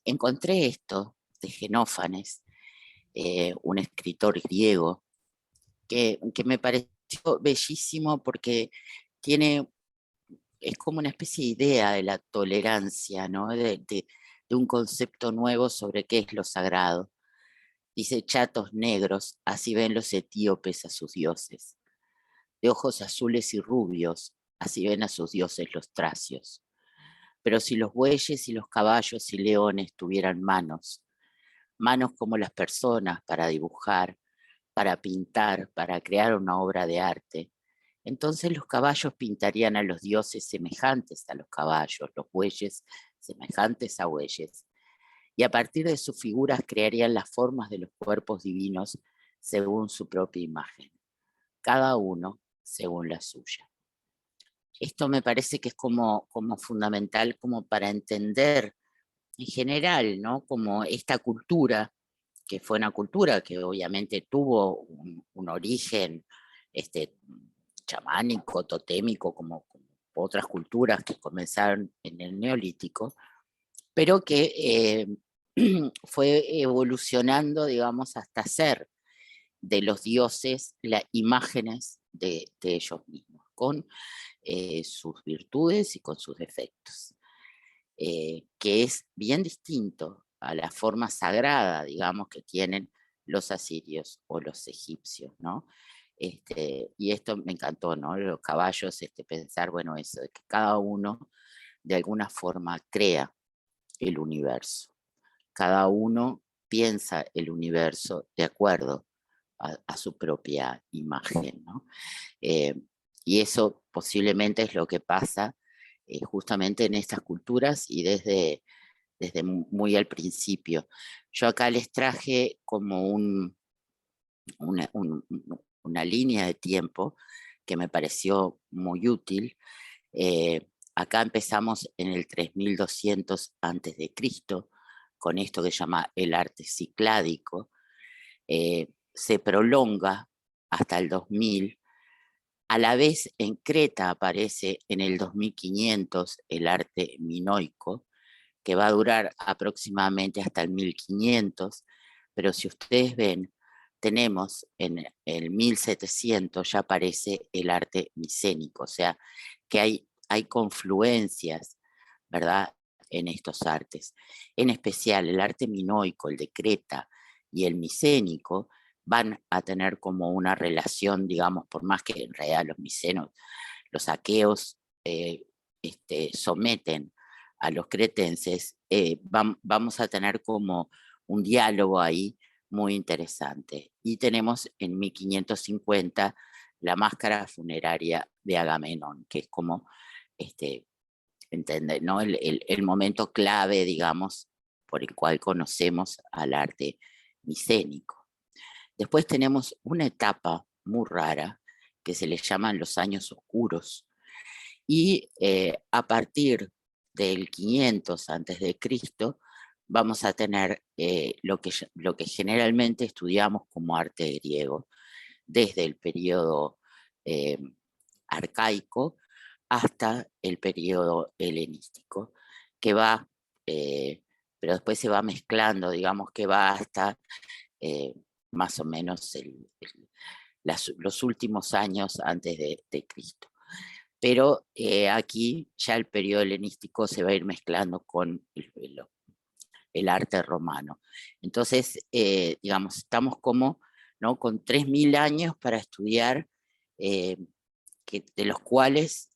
Encontré esto de Genófanes, un escritor griego, que me pareció bellísimo porque tiene, es como una especie de idea de la tolerancia, ¿no? De un concepto nuevo sobre qué es lo sagrado. Dice: chatos negros, así ven los etíopes a sus dioses. De ojos azules y rubios, así ven a sus dioses los tracios. Pero si los bueyes y los caballos y leones tuvieran manos, manos como las personas para dibujar, para pintar, para crear una obra de arte, entonces los caballos pintarían a los dioses semejantes a los caballos, los bueyes semejantes a bueyes, y a partir de sus figuras crearían las formas de los cuerpos divinos según su propia imagen, cada uno según la suya. Esto me parece que es como fundamental como para entender en general, ¿no? Como esta cultura, que fue una cultura que obviamente tuvo un origen chamánico, totémico, como otras culturas que comenzaron en el Neolítico, pero que fue evolucionando, digamos, hasta ser de los dioses las imágenes de ellos mismos, con sus virtudes y con sus defectos, que es bien distinto a la forma sagrada, digamos, que tienen los asirios o los egipcios, ¿no? Y esto me encantó, ¿no? Los caballos, pensar, bueno, eso, de que cada uno de alguna forma crea el universo. Cada uno piensa el universo de acuerdo a su propia imagen, ¿no? Y eso posiblemente es lo que pasa justamente en estas culturas y desde muy al principio. Yo acá les traje como una línea de tiempo que me pareció muy útil. Acá empezamos en el 3200 antes de Cristo, con esto que se llama el arte cicládico. Se prolonga hasta el 2000. A la vez en Creta aparece en el 2500 el arte minoico, que va a durar aproximadamente hasta el 1500, pero si ustedes ven, tenemos en el 1700 ya aparece el arte micénico, o sea que hay confluencias, ¿verdad?, en estos artes. En especial el arte minoico, el de Creta y el micénico, van a tener como una relación, digamos, por más que en realidad los micenos, los aqueos someten a los cretenses, vamos a tener como un diálogo ahí muy interesante. Y tenemos en 1550 la máscara funeraria de Agamenón, que es como, entender, ¿no? El momento clave, digamos, por el cual conocemos al arte micénico. Después tenemos una etapa muy rara que se le llaman los años oscuros, y a partir del 500 antes de Cristo vamos a tener lo que generalmente estudiamos como arte griego, desde el periodo arcaico hasta el periodo helenístico, que va, pero después se va mezclando, digamos que va hasta más o menos los últimos años antes de Cristo. Pero aquí ya el periodo helenístico se va a ir mezclando con el arte romano. Entonces, digamos, estamos como, ¿no?, con 3000 años para estudiar, de los cuales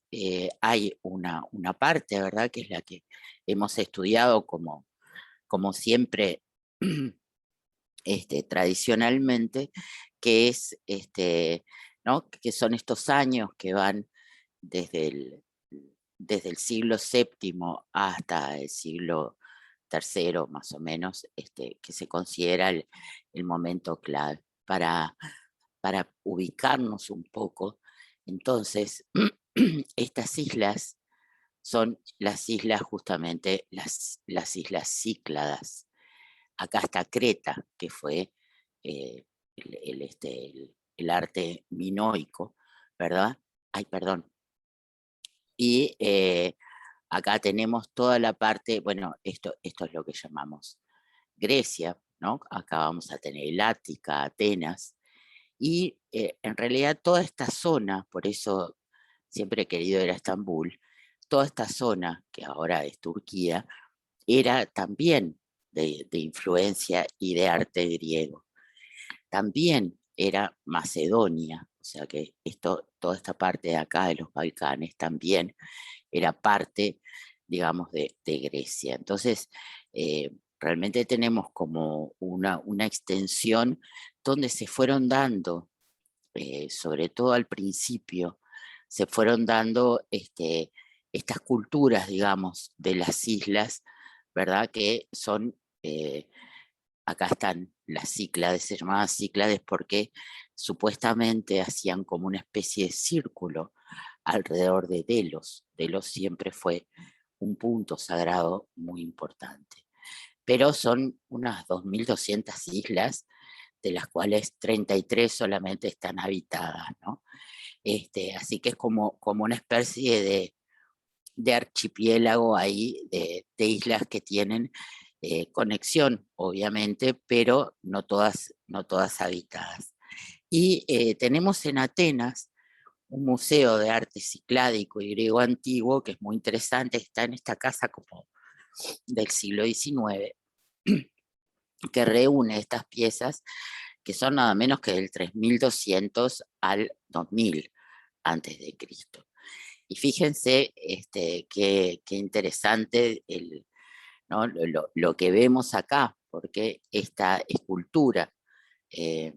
hay una parte, ¿verdad?, que es la que hemos estudiado como siempre tradicionalmente, que es, ¿no?, que son estos años que van desde el siglo VII hasta el siglo III, más o menos, que se considera el momento clave para ubicarnos un poco. Entonces, estas islas son las islas, justamente las islas Cícladas. Acá está Creta, que fue el arte minoico, ¿verdad? Ay, perdón, Y acá tenemos toda la parte, bueno, esto es lo que llamamos Grecia, ¿no? Acá vamos a tener el Ática, Atenas, y en realidad toda esta zona, por eso siempre he querido ir a Estambul, toda esta zona, que ahora es Turquía, era también de influencia y de arte griego. También era Macedonia, o sea que toda esta parte de acá de los Balcanes también era parte, digamos, de Grecia. Entonces, realmente tenemos como una extensión donde se fueron dando, sobre todo al principio, se fueron dando estas culturas, digamos, de las islas, ¿verdad? Que son, acá están las Cíclades, se llamaban Cíclades porque supuestamente hacían como una especie de círculo alrededor de Delos. Delos siempre fue un punto sagrado muy importante. Pero son unas 2.200 islas, de las cuales 33 solamente están habitadas, ¿no? Así que es como una especie de archipiélago ahí, de islas que tienen conexión, obviamente, pero no todas habitadas. Y tenemos en Atenas un museo de arte cicládico y griego antiguo que es muy interesante, está en esta casa como del siglo XIX, que reúne estas piezas que son nada menos que del 3200 al 2000 antes de Cristo. Y fíjense qué interesante ¿no? lo que vemos acá, porque esta escultura eh,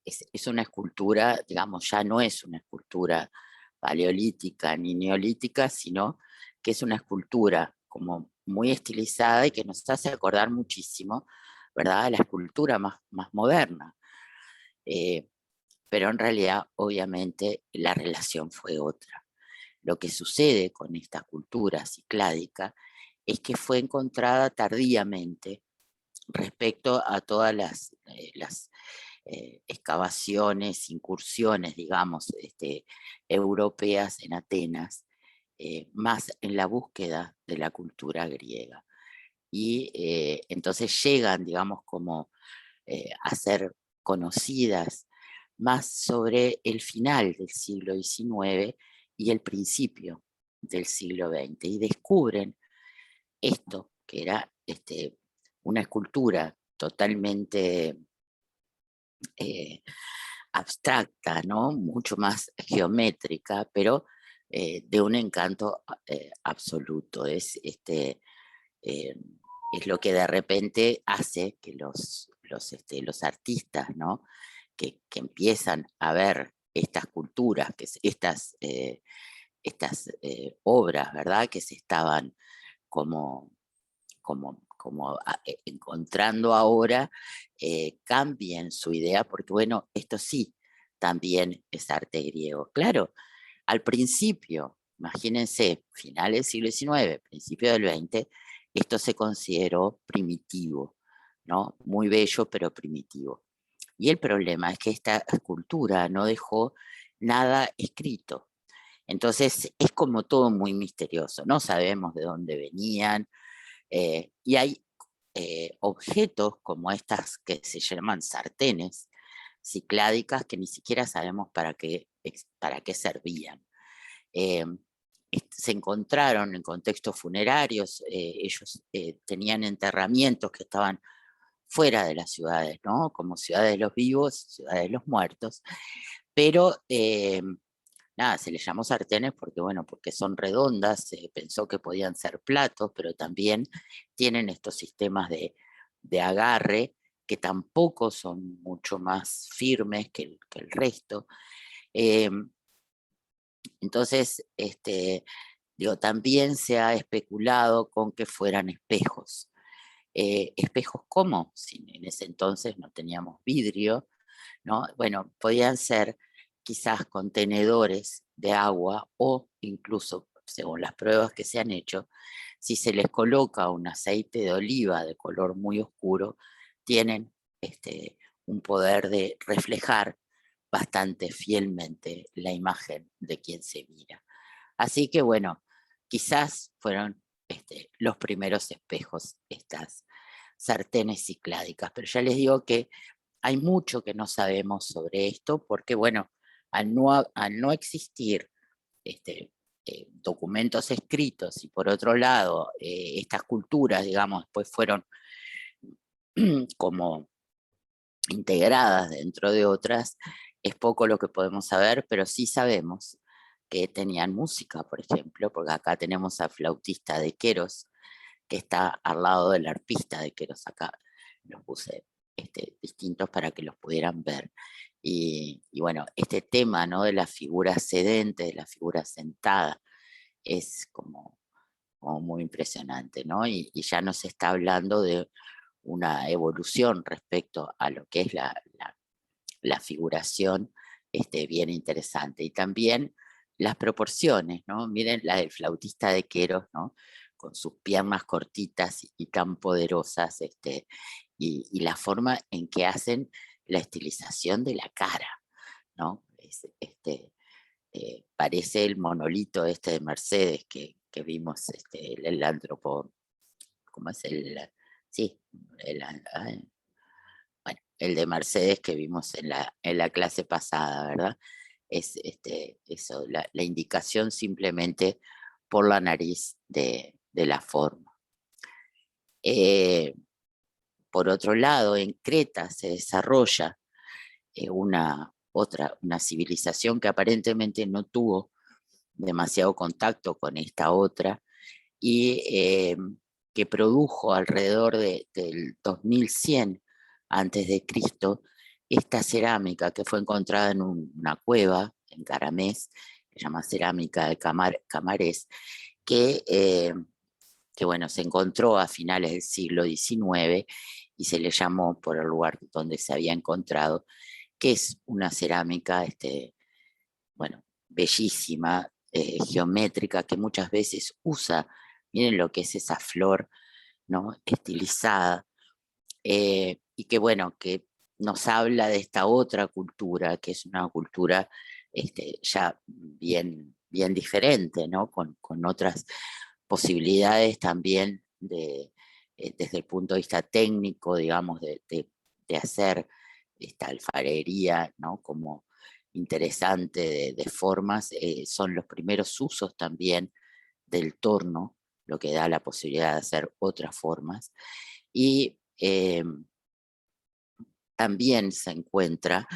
es una escultura, digamos, ya no es una escultura paleolítica ni neolítica, sino que es una escultura como muy estilizada y que nos hace acordar muchísimo, ¿verdad?, a la escultura más moderna. Eh, pero en realidad, obviamente, la relación fue otra. Lo que sucede con esta cultura cicládica es que fue encontrada tardíamente respecto a todas las excavaciones, incursiones, digamos, europeas en Atenas, más en la búsqueda de la cultura griega. Y entonces llegan, digamos, como a ser conocidas más sobre el final del siglo XIX y el principio del siglo XX, y descubren esto, que era una escultura totalmente eh, abstracta, ¿no? Mucho más geométrica, pero de un encanto absoluto. Eh, es lo que de repente hace que los artistas, ¿no?, que empiezan a ver estas culturas, estas obras, ¿verdad?, que se estaban como encontrando ahora, cambien su idea, porque bueno, esto sí, también es arte griego. Claro, al principio, imagínense, finales del siglo XIX, principio del XX, esto se consideró primitivo, ¿no? Muy bello, pero primitivo. Y el problema es que esta escultura no dejó nada escrito. Entonces es como todo muy misterioso, no sabemos de dónde venían, y hay objetos como estas que se llaman sartenes cicládicas que ni siquiera sabemos para qué servían. Eh, Se encontraron en contextos funerarios, ellos tenían enterramientos que estaban fuera de las ciudades, ¿no?, como ciudades de los vivos, ciudades de los muertos, pero nada, se les llamó sartenes porque, bueno, porque son redondas, se pensó que podían ser platos, pero también tienen estos sistemas de agarre que tampoco son mucho más firmes que el resto. Eh, entonces, digo, también se ha especulado con que fueran espejos. ¿Espejos cómo? Si en ese entonces no teníamos vidrio, ¿no? Bueno, podían ser quizás contenedores de agua o incluso, según las pruebas que se han hecho, si se les coloca un aceite de oliva de color muy oscuro, tienen un poder de reflejar bastante fielmente la imagen de quien se mira. Así que bueno, quizás fueron los primeros espejos, estas sartenes cicládicas, pero ya les digo que hay mucho que no sabemos sobre esto, porque bueno, al no existir documentos escritos y por otro lado, estas culturas, digamos, después fueron como integradas dentro de otras, es poco lo que podemos saber, pero sí sabemos que tenían música, por ejemplo, porque acá tenemos al flautista de Queros, que está al lado del arpista de Queros. Acá los puse distintos para que los pudieran ver. Y bueno, este tema, ¿no?, de la figura sedente, de la figura sentada, es como muy impresionante, ¿no? Y ya nos está hablando de una evolución respecto a lo que es la figuración, bien interesante. Y también las proporciones, ¿no? Miren la del flautista de Queros, ¿no?, con sus piernas cortitas y tan poderosas, y la forma en que hacen la estilización de la cara, ¿no? Parece el monolito de Mercedes que vimos, el antropo, ¿cómo es el? Sí, bueno, el de Mercedes que vimos en la clase pasada, ¿verdad? Es eso, la indicación simplemente por la nariz de la forma. Por otro lado, en Creta se desarrolla una civilización que aparentemente no tuvo demasiado contacto con esta otra, y que produjo alrededor del 2100 antes de Cristo esta cerámica que fue encontrada en una cueva en Caramés, que se llama cerámica de Camarés, que bueno, se encontró a finales del siglo XIX y se le llamó por el lugar donde se había encontrado, que es una cerámica, bueno, bellísima, geométrica, que muchas veces usa, miren lo que es esa flor, ¿no?, estilizada, y que bueno, que nos habla de esta otra cultura, que es una cultura ya bien diferente, ¿no?, con otras posibilidades también desde el punto de vista técnico, digamos, de hacer esta alfarería, ¿no?, como interesante de formas. Son los primeros usos también del torno, lo que da la posibilidad de hacer otras formas. Y también se encuentra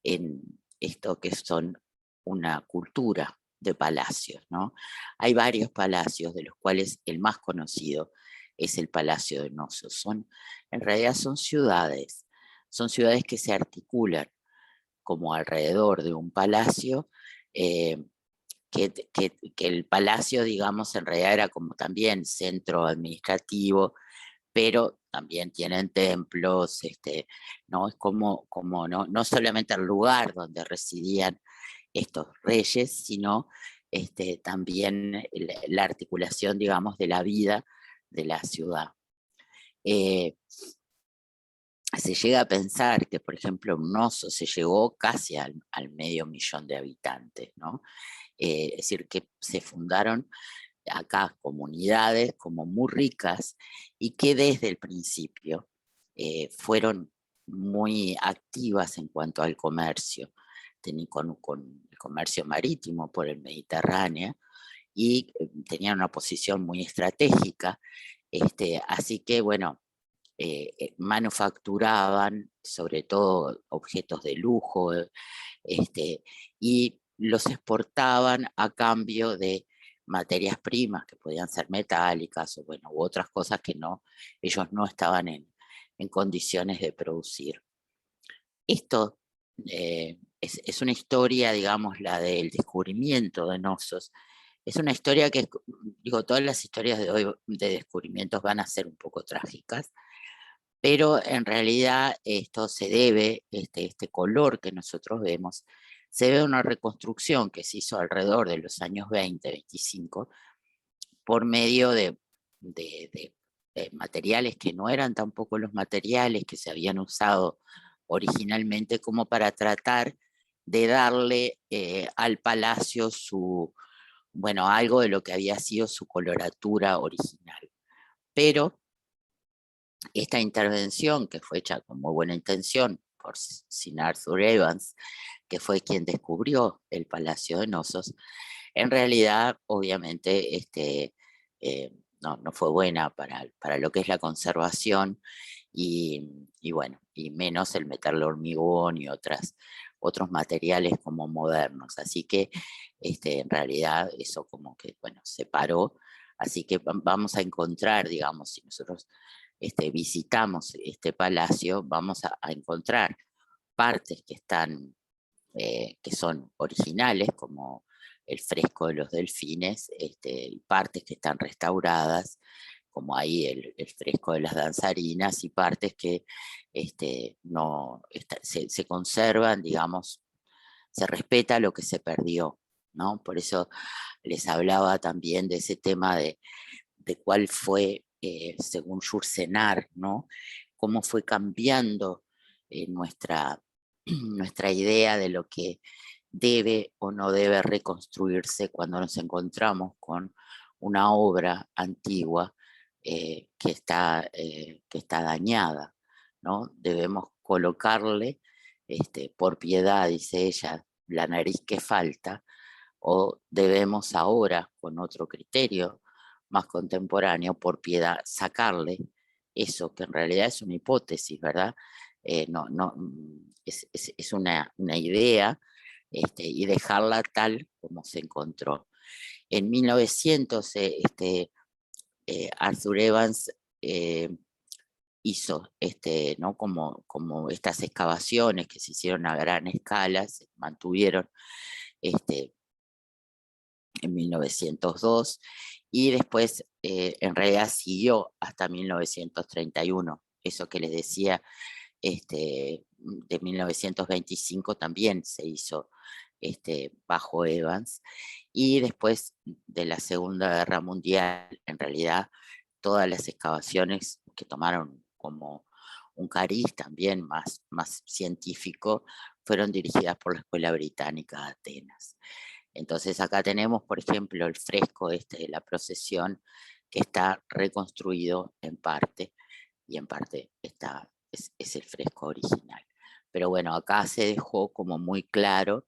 en esto que son una cultura de palacios, ¿no? Hay varios palacios, de los cuales el más conocido es el Palacio de Knossos. En realidad son ciudades que se articulan como alrededor de un palacio, eh, que el palacio, digamos, en realidad era como también centro administrativo, pero también tienen templos, ¿no? Es como no solamente el lugar donde residían estos reyes, sino también la articulación, digamos, de la vida de la ciudad. Se llega a pensar que, por ejemplo, en Nosso se llegó casi al medio millón de habitantes, ¿no? Es decir, que se fundaron acá comunidades como muy ricas y que desde el principio fueron muy activas en cuanto al comercio, con el comercio marítimo por el Mediterráneo, y tenían una posición muy estratégica, así que bueno, manufacturaban sobre todo objetos de lujo, y los exportaban a cambio de materias primas que podían ser metálicas o bueno, u otras cosas que ellos no estaban en condiciones de producir. Esto es una historia, digamos, la del descubrimiento de Knossos. Es una historia que, digo, todas las historias de hoy de descubrimientos van a ser un poco trágicas, pero en realidad esto se debe, este color que nosotros vemos, se debe a una reconstrucción que se hizo alrededor de los años 20, 25, por medio de materiales que no eran tampoco los materiales que se habían usado originalmente, como para tratar de darle al palacio bueno, algo de lo que había sido su coloratura original. Pero esta intervención, que fue hecha con muy buena intención por Sir Arthur Evans, que fue quien descubrió el Palacio de Knossos, en realidad, obviamente, no fue buena para lo que es la conservación y bueno, y menos el meterle hormigón y otros materiales como modernos. Así que en realidad eso como que, bueno, se paró. Así que vamos a encontrar, digamos, si nosotros visitamos este palacio, vamos a encontrar partes que son originales, como el fresco de los delfines, y partes que están restauradas, como ahí el fresco de las danzarinas, y partes que no se conservan, digamos, se respeta lo que se perdió, ¿no? Por eso les hablaba también de ese tema de cuál fue, según Jursenar, ¿no? Cómo fue cambiando nuestra idea de lo que debe o no debe reconstruirse cuando nos encontramos con una obra antigua que está dañada, ¿no? Debemos colocarle, por piedad, dice ella, la nariz que falta, o debemos ahora, con otro criterio más contemporáneo, por piedad, sacarle eso, que en realidad es una hipótesis, ¿verdad? Es una idea, y dejarla tal como se encontró. En 1900, Arthur Evans hizo ¿no? como estas excavaciones que se hicieron a gran escala, se mantuvieron en 1902, y después en realidad siguió hasta 1931. Eso que les decía, de 1925 también se hizo bajo Evans, y después de la Segunda Guerra Mundial, en realidad todas las excavaciones que tomaron como un cariz también más científico fueron dirigidas por la Escuela Británica de Atenas. Entonces acá tenemos, por ejemplo, el fresco de la procesión, que está reconstruido en parte, y en parte es el fresco original. Pero bueno, acá se dejó como muy claro,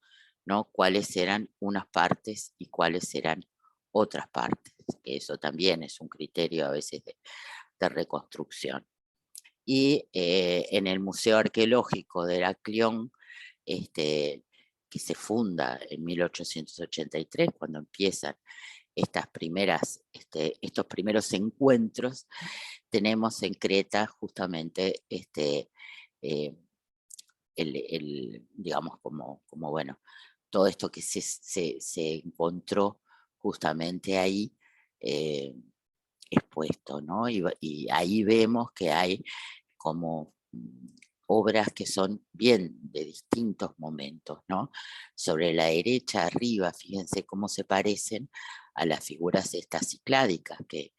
¿no? Cuáles eran unas partes y cuáles eran otras partes. Eso también es un criterio a veces de reconstrucción. Y en el Museo Arqueológico de Heraclión, que se funda en 1883, cuando empiezan estos primeros encuentros, tenemos en Creta justamente eh, digamos, como bueno, todo esto que se encontró justamente ahí expuesto, ¿no? Y ahí vemos que hay como obras que son bien de distintos momentos, ¿no? Sobre la derecha arriba, fíjense cómo se parecen a las figuras estas cicládicas que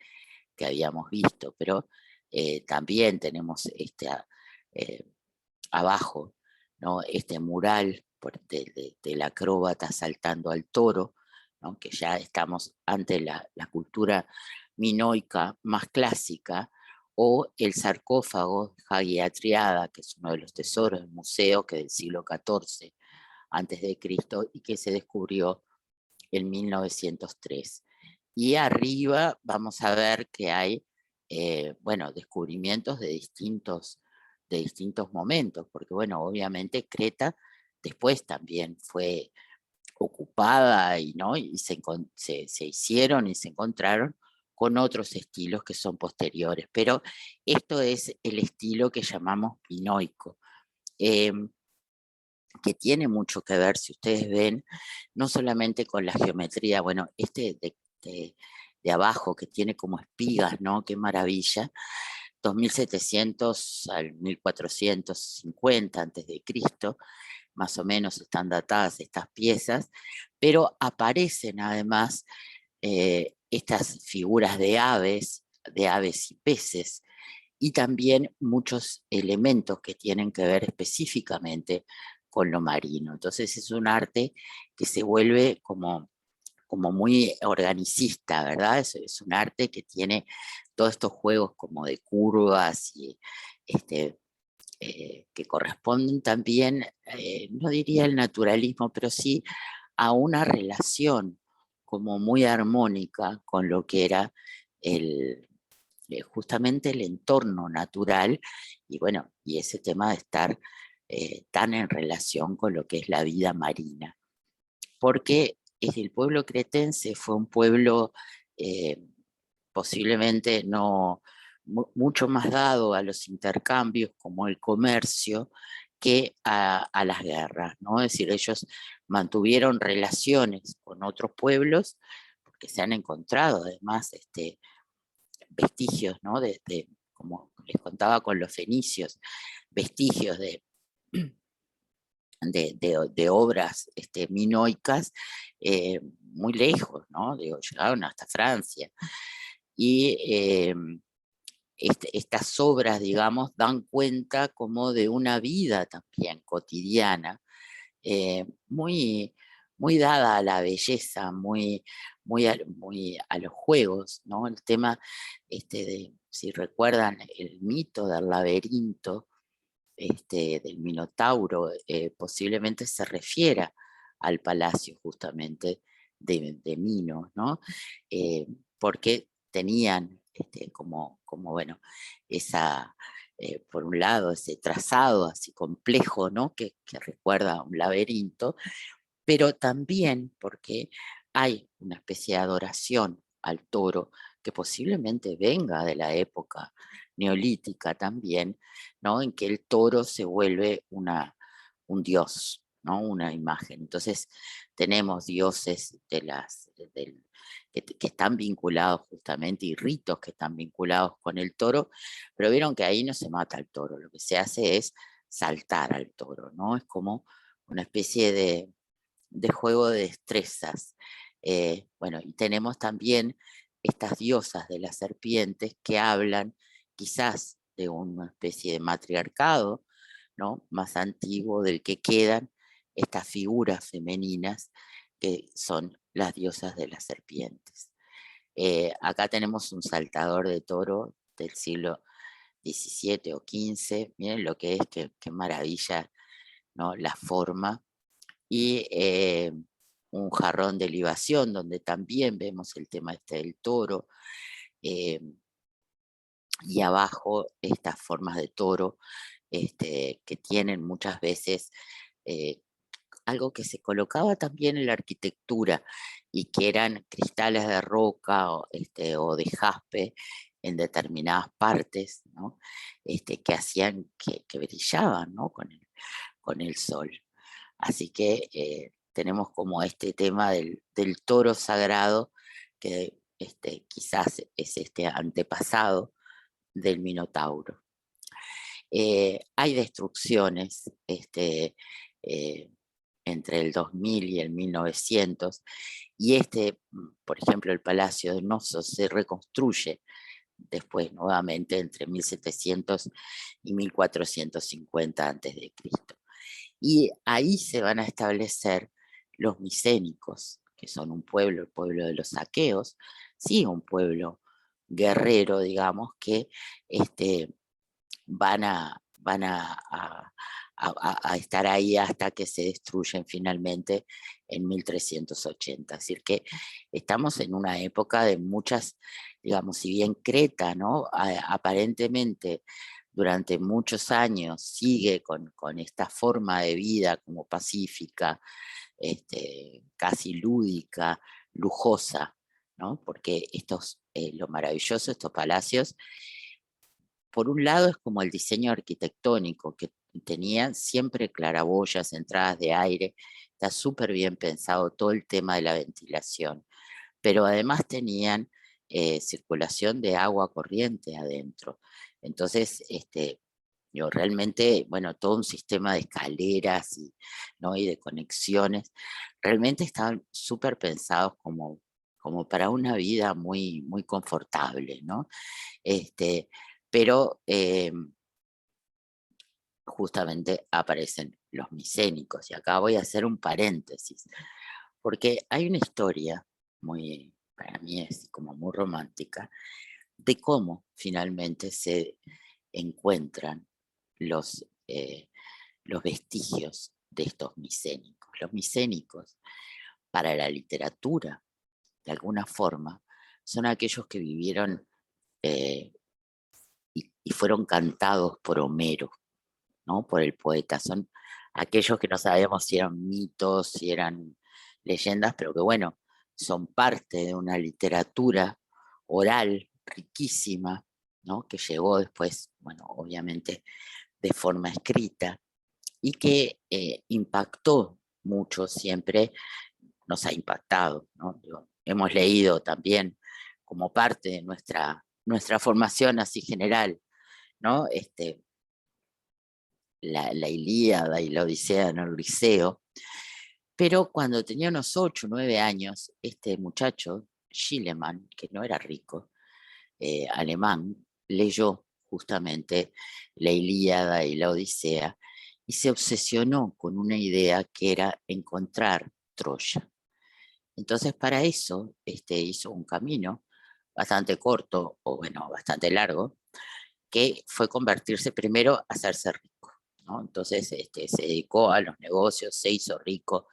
habíamos visto, pero también tenemos eh, abajo, ¿no? Este mural del acróbata saltando al toro, ¿no? Que ya estamos ante la cultura minoica más clásica, o el sarcófago Hagia Triada, que es uno de los tesoros del museo, que es del siglo XIV antes de Cristo, y que se descubrió en 1903. Y arriba vamos a ver que hay, bueno, descubrimientos de distintos momentos, porque bueno, obviamente Creta después también fue ocupada y, ¿no? y se hicieron y se encontraron con otros estilos que son posteriores, pero esto es el estilo que llamamos minoico, que tiene mucho que ver, si ustedes ven, no solamente con la geometría, bueno, de abajo que tiene como espigas, ¿no? Qué maravilla, 2700 al 1450 antes de Cristo, más o menos están datadas estas piezas, pero aparecen además estas figuras de aves y peces, y también muchos elementos que tienen que ver específicamente con lo marino. Entonces es un arte que se vuelve como como muy organicista, ¿verdad? Es un arte que tiene todos estos juegos como de curvas y este, que corresponden también, no diría el naturalismo, pero sí a una relación como muy armónica con lo que era el, justamente el entorno natural y bueno, y ese tema de estar tan en relación con lo que es la vida marina. Porque el pueblo cretense fue un pueblo eh, posiblemente no mucho más dado a los intercambios como el comercio que a las guerras, ¿no? Es decir, ellos mantuvieron relaciones con otros pueblos porque se han encontrado además vestigios, ¿no? Como les contaba con los fenicios, vestigios de obras minoicas muy lejos, ¿no? Digo, llegaron hasta Francia. Y estas obras, digamos, dan cuenta como de una vida también cotidiana, muy, muy dada a la belleza, muy a los juegos, ¿no? El tema si recuerdan, el mito del laberinto, del Minotauro, posiblemente se refiera al palacio justamente de Minos, ¿no? Porque tenían bueno, esa, por un lado, ese trazado así complejo, ¿no? Que recuerda a un laberinto, pero también porque hay una especie de adoración al toro que posiblemente venga de la época neolítica también, ¿no? En que el toro se vuelve un dios, ¿no? Una imagen. Entonces tenemos dioses que están vinculados justamente y ritos que están vinculados con el toro, pero vieron que ahí no se mata al toro, lo que se hace es saltar al toro, ¿no? Es como una especie de juego de destrezas. Bueno, y tenemos también estas diosas de las serpientes que hablan quizás de una especie de matriarcado, ¿no? Más antiguo del que quedan estas figuras femeninas que son las diosas de las serpientes. Acá tenemos un saltador de toro del siglo XVII o XV, miren lo que es, qué maravilla, ¿no? La forma y un jarrón de libación, donde también vemos el tema del toro, eh, y abajo estas formas de toro que tienen muchas veces eh, algo que se colocaba también en la arquitectura y que eran cristales de roca o de jaspe en determinadas partes, ¿no? Que hacían que brillaban, ¿no? Con el sol. Así que tenemos como este tema del toro sagrado, que quizás es este antepasado del Minotauro. Hay destrucciones eh, entre el 2000 y el 1900, y por ejemplo, el Palacio de Knossos se reconstruye después nuevamente entre 1700 y 1450 a.C. Y ahí se van a establecer los micénicos, que son un pueblo, el pueblo de los aqueos, sí, un pueblo guerrero, digamos, que van a estar ahí hasta que se destruyen finalmente en 1380. Es decir, que estamos en una época de muchas, digamos, si bien Creta, ¿no? Aparentemente durante muchos años sigue con esta forma de vida como pacífica, casi lúdica, lujosa, ¿no? Porque lo maravilloso de estos palacios, por un lado es como el diseño arquitectónico, que tenían siempre claraboyas, entradas de aire, está súper bien pensado todo el tema de la ventilación, pero además tenían circulación de agua corriente adentro. Entonces, yo realmente, bueno, todo un sistema de escaleras ¿no? y de conexiones, realmente estaban súper pensados como para una vida muy, muy confortable, ¿no? Pero justamente aparecen los micénicos, y acá voy a hacer un paréntesis, porque hay una historia para mí es como muy romántica, de cómo finalmente se encuentran los vestigios de estos micénicos. Los micénicos, para la literatura, de alguna forma, son aquellos que vivieron eh, y fueron cantados por Homero, ¿no? Por el poeta. Son aquellos que no sabemos si eran mitos, si eran leyendas, pero que bueno, son parte de una literatura oral riquísima, ¿no? Que llegó después, bueno, obviamente de forma escrita y que impactó mucho siempre, nos ha impactado, ¿no? Hemos leído también como parte de nuestra formación así general, ¿no? La Ilíada y la Odisea en el liceo, pero cuando tenía unos 8 o 9 años, este muchacho, Schliemann, que no era rico, alemán, leyó justamente la Ilíada y la Odisea y se obsesionó con una idea que era encontrar Troya. Entonces para eso hizo un camino bastante corto, o bueno, bastante largo, que fue convertirse primero a hacerse rico, ¿no? Entonces se dedicó a los negocios, se hizo rico,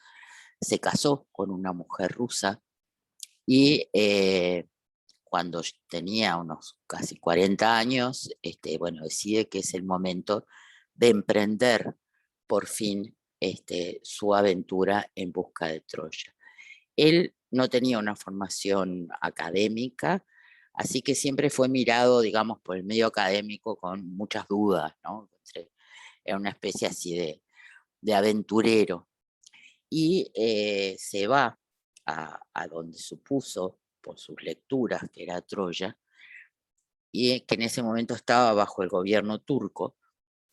se casó con una mujer rusa y cuando tenía unos casi 40 años, bueno, decide que es el momento de emprender por fin su aventura en busca de Troya. Él no tenía una formación académica, así que siempre fue mirado, digamos, por el medio académico con muchas dudas, ¿no? Era una especie así de aventurero. Y se va a donde supuso, por sus lecturas, que era Troya, y que en ese momento estaba bajo el gobierno turco,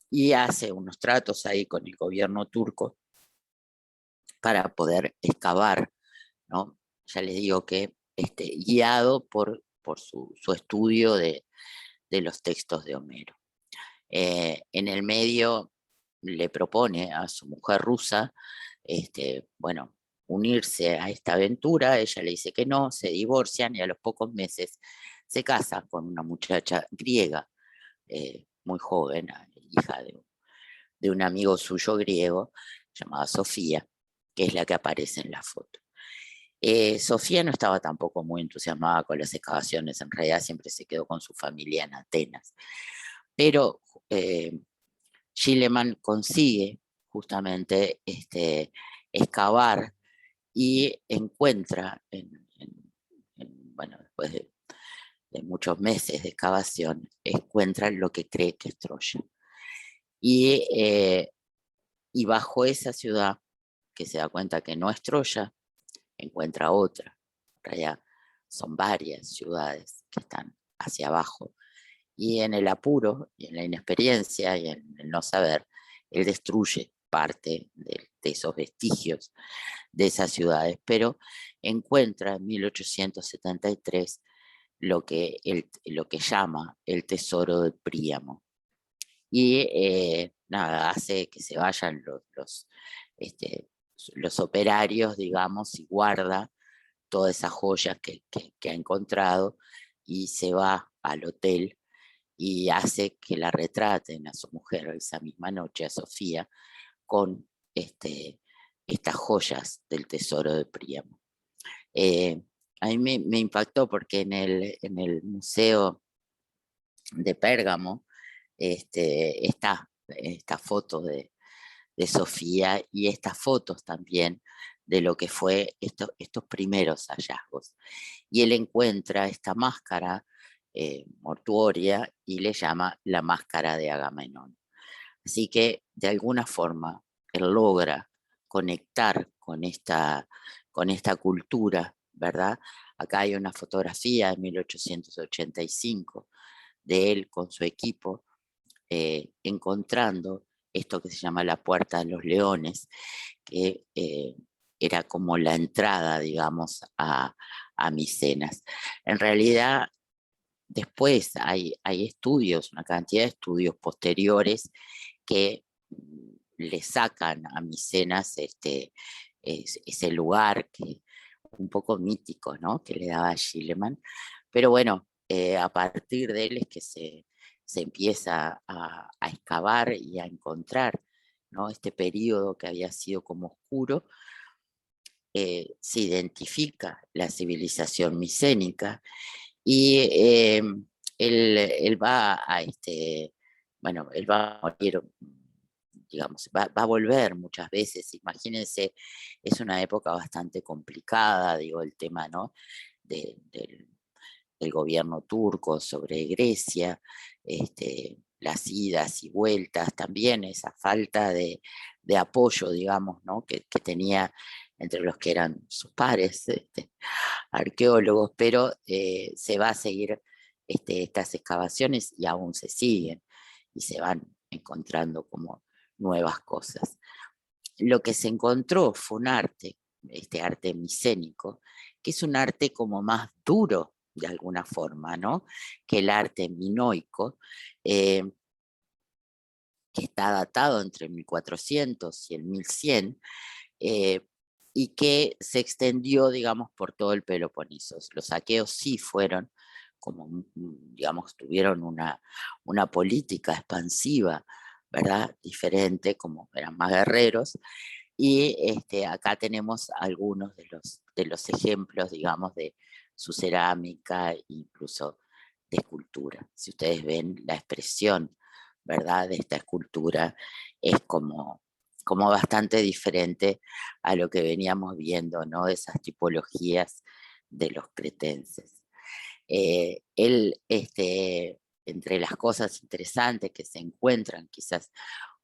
y hace unos tratos ahí con el gobierno turco para poder excavar, ¿no? Ya les digo que guiado por su estudio de los textos de Homero. En el medio le propone a su mujer rusa, bueno, unirse a esta aventura, ella le dice que no, se divorcian y a los pocos meses se casa con una muchacha griega, muy joven, hija de un amigo suyo griego, llamada Sofía, que es la que aparece en la foto. Sofía no estaba tampoco muy entusiasmada con las excavaciones, en realidad siempre se quedó con su familia en Atenas, pero Schliemann consigue justamente excavar y encuentra, bueno, después de muchos meses de excavación, encuentra lo que cree que es Troya. Y bajo esa ciudad, que se da cuenta que no es Troya, encuentra otra. En realidad son varias ciudades que están hacia abajo. Y en el apuro, y en la inexperiencia, y en el no saber, él destruye parte de esos vestigios de esas ciudades, pero encuentra en 1873 lo que llama el tesoro de Príamo. Y nada, hace que se vayan este, los operarios, digamos, y guarda todas esas joyas que ha encontrado y se va al hotel y hace que la retraten a su mujer esa misma noche, a Sofía, con estas joyas del tesoro de Príamo. Eh, a mí me impactó porque en el museo de Pérgamo está esta foto de Sofía y estas fotos también de lo que fue estos primeros hallazgos. Y él encuentra esta máscara mortuoria y le llama la máscara de Agamenón. Así que de alguna forma él logra conectar con esta cultura, ¿verdad? Acá hay una fotografía de 1885 de él con su equipo encontrando esto que se llama la Puerta de los Leones, que era como la entrada, digamos, a Micenas. En realidad, después hay estudios, una cantidad de estudios posteriores que le sacan a Micenas ese lugar que un poco míticos, ¿no? Que le daba Schliemann. Pero bueno, a partir de él es que se empieza a excavar y a encontrar, ¿no? Este periodo que había sido como oscuro. Se identifica la civilización micénica y él va a bueno, él va a morir, digamos, va a volver muchas veces. Imagínense, es una época bastante complicada, digo, el tema, ¿no? Del gobierno turco sobre Grecia, las idas y vueltas, también esa falta de apoyo, digamos, ¿no? que tenía entre los que eran sus pares, arqueólogos, pero se va a seguir estas excavaciones y aún se siguen y se van encontrando como nuevas cosas. Lo que se encontró fue un arte, este arte micénico, que es un arte como más duro de alguna forma, ¿no? Que el arte minoico, eh, que está datado entre el 1400 y el 1100, eh, y que se extendió, digamos, por todo el Peloponeso. Los aqueos sí fueron, como, digamos, tuvieron una política expansiva, ¿verdad? Diferente, como eran más guerreros, y acá tenemos algunos de los ejemplos, digamos, de su cerámica, incluso de escultura. Si ustedes ven la expresión, ¿verdad?, de esta escultura, es como bastante diferente a lo que veníamos viendo, ¿no?, de esas tipologías de los cretenses. Él, entre las cosas interesantes que se encuentran, quizás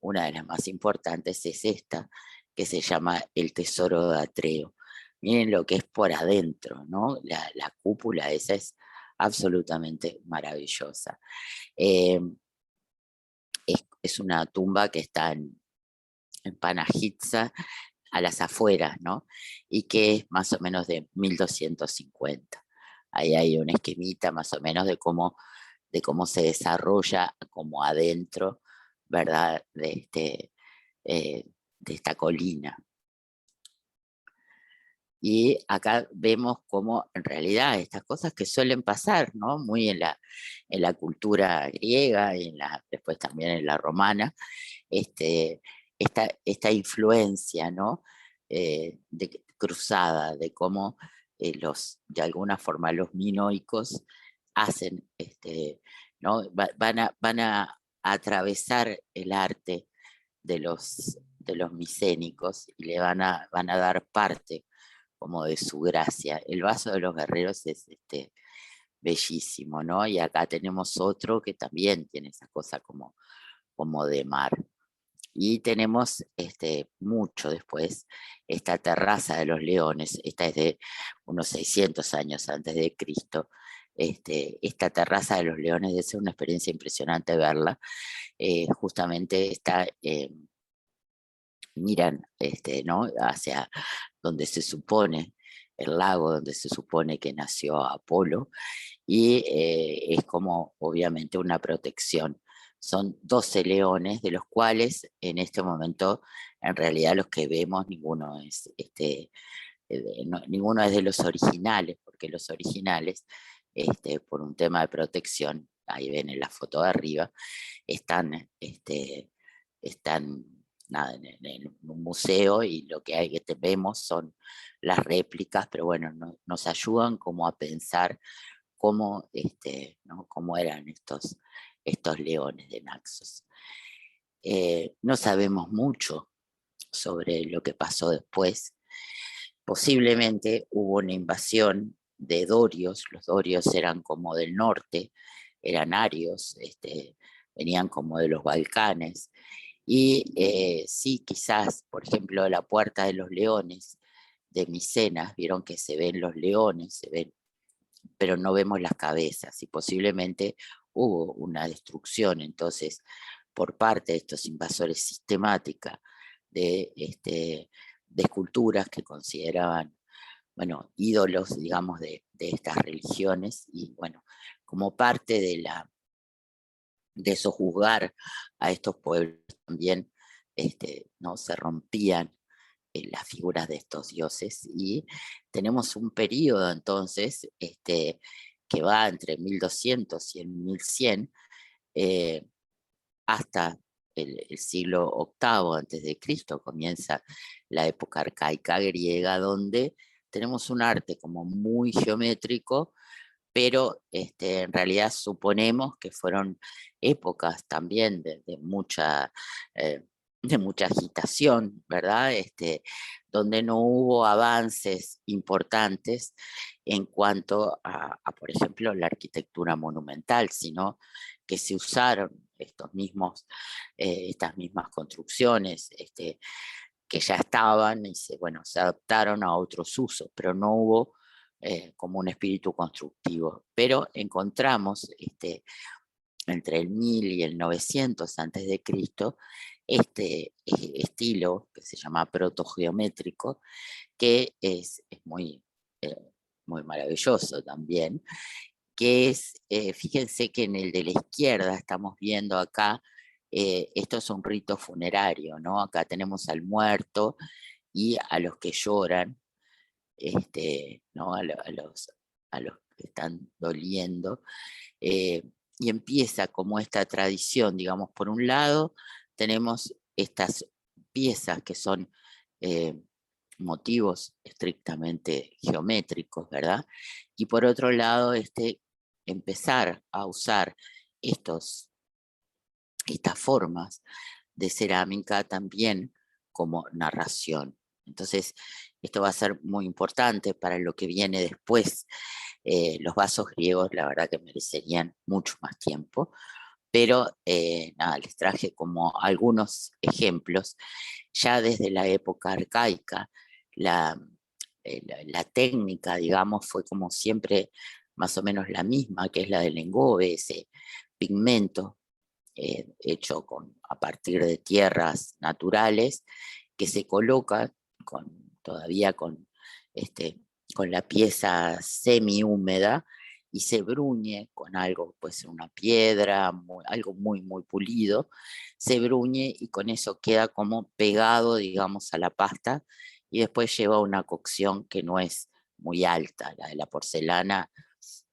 una de las más importantes es esta, que se llama el tesoro de Atreo. Miren lo que es por adentro, ¿no? La cúpula esa es absolutamente maravillosa. Eh, es una tumba que está en Panajitsa, a las afueras, ¿no? Y que es más o menos de 1250. Ahí hay un esquemita más o menos de cómo se desarrolla como adentro, ¿verdad? De esta colina. Y acá vemos cómo en realidad estas cosas que suelen pasar, ¿no? Muy en la cultura griega y después también en la romana, esta influencia, ¿no? Cruzada, de cómo de alguna forma los minoicos hacen, ¿no? Van a atravesar el arte de los micénicos y le van a dar parte como de su gracia. El vaso de los guerreros es bellísimo, ¿no? Y acá tenemos otro que también tiene esa cosa como de mar. Y tenemos mucho después esta terraza de los leones, esta es de unos 600 años antes de Cristo. Esta terraza de los leones debe ser una experiencia impresionante verla. Justamente está, miran, ¿no?, hacia donde se supone, el lago donde se supone que nació Apolo, y es como obviamente una protección. Son 12 leones, de los cuales en este momento en realidad los que vemos ninguno es, ninguno es de los originales, porque los originales, por un tema de protección, ahí ven en la foto de arriba, están, están nada, en un museo, y lo que hay que vemos son las réplicas, pero bueno, nos ayudan como a pensar cómo, ¿no?, cómo eran estos leones de Naxos. No sabemos mucho sobre lo que pasó después. Posiblemente hubo una invasión de dorios. Los dorios eran como del norte, eran arios, venían como de los Balcanes. Y sí, quizás, por ejemplo, la Puerta de los Leones de Micenas, vieron que se ven los leones, se ven, pero no vemos las cabezas, y posiblemente hubo una destrucción entonces por parte de estos invasores sistemática de esculturas que consideraban, bueno, ídolos, digamos, de estas religiones, y bueno, como parte de sojuzgar a estos pueblos también, ¿no?, se rompían las figuras de estos dioses, y tenemos un periodo entonces que va entre 1200 y el 1100, hasta el siglo octavo antes de Cristo comienza la época arcaica griega, donde tenemos un arte como muy geométrico, pero en realidad suponemos que fueron épocas también eh, de mucha agitación, ¿verdad? Donde no hubo avances importantes en cuanto por ejemplo, la arquitectura monumental, sino que se usaron estas mismas construcciones, que ya estaban y se adaptaron a otros usos, pero no hubo como un espíritu constructivo. Pero encontramos entre el 1000 y el 900 antes de Cristo estilo que se llama protogeométrico, que es eh, muy maravilloso también, que fíjense que en el de la izquierda estamos viendo acá, esto es un rito funerario, ¿no? Acá tenemos al muerto y a los que lloran, ¿no? A los que están doliendo, eh, y empieza como esta tradición, digamos, por un lado tenemos estas piezas que son eh, motivos estrictamente geométricos, ¿verdad? Y por otro lado, empezar a usar estas formas de cerámica también como narración. Entonces, esto va a ser muy importante para lo que viene después. Los vasos griegos, la verdad que merecerían mucho más tiempo, pero nada, les traje como algunos ejemplos. Ya desde la época arcaica, la, la técnica, digamos, fue como siempre más o menos la misma, que es la del engobe, ese pigmento hecho a partir de tierras naturales, que se coloca todavía este, con la pieza semi-húmeda, y se bruñe con algo, puede ser una piedra, algo muy, muy pulido, se bruñe y con eso queda como pegado, digamos, a la pasta, y después lleva una cocción que no es muy alta. La de la porcelana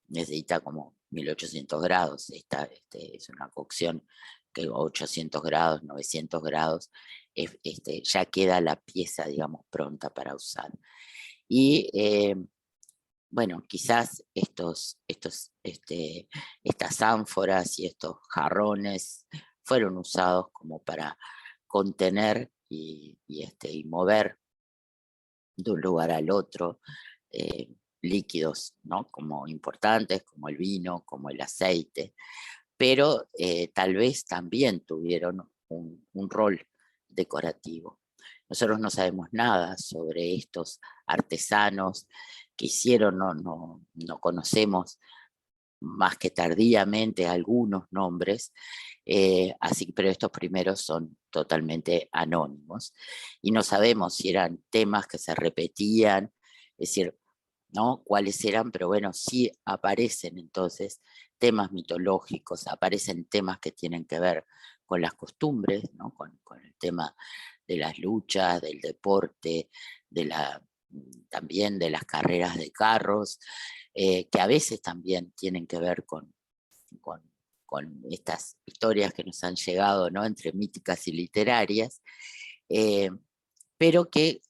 necesita como 1800 grados. Esta es una cocción que 800 grados, 900 grados, ya queda la pieza, digamos, pronta para usar. Y bueno, quizás estas ánforas y estos jarrones fueron usados como para contener y mover de un lugar al otro eh, líquidos, ¿no? Como importantes, como el vino, como el aceite, pero tal vez también tuvieron un rol decorativo. Nosotros no sabemos nada sobre estos artesanos que hicieron, no conocemos más que tardíamente algunos nombres, pero estos primeros son totalmente anónimos y no sabemos si eran temas que se repetían, es decir, ¿no? Cuáles eran, pero bueno, sí aparecen entonces temas mitológicos, aparecen temas que tienen que ver con las costumbres, ¿no? Con el tema de las luchas, del deporte, también de las carreras de carros, que a veces también tienen que ver con, con estas historias que nos han llegado, ¿no? Entre míticas y literarias, eh, pero que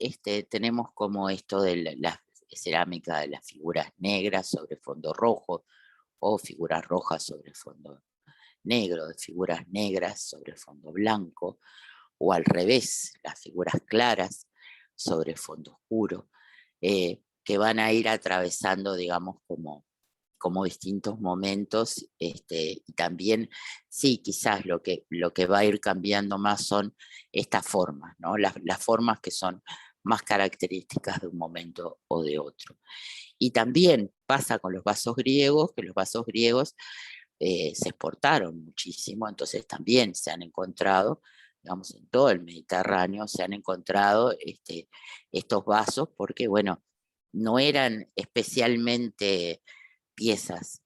tenemos como esto de la cerámica de las figuras negras sobre fondo rojo, o figuras rojas sobre fondo negro, de figuras negras sobre fondo blanco, o al revés, las figuras claras sobre fondo oscuro, que van a ir atravesando, digamos, como distintos momentos, y también, sí, quizás lo que va a ir cambiando más son estas formas, ¿no? Las formas que son más características de un momento o de otro. Y también pasa con los vasos griegos, que los vasos griegos se exportaron muchísimo, entonces también se han encontrado, digamos, en todo el Mediterráneo, se han encontrado estos vasos porque, bueno, no eran especialmente piezas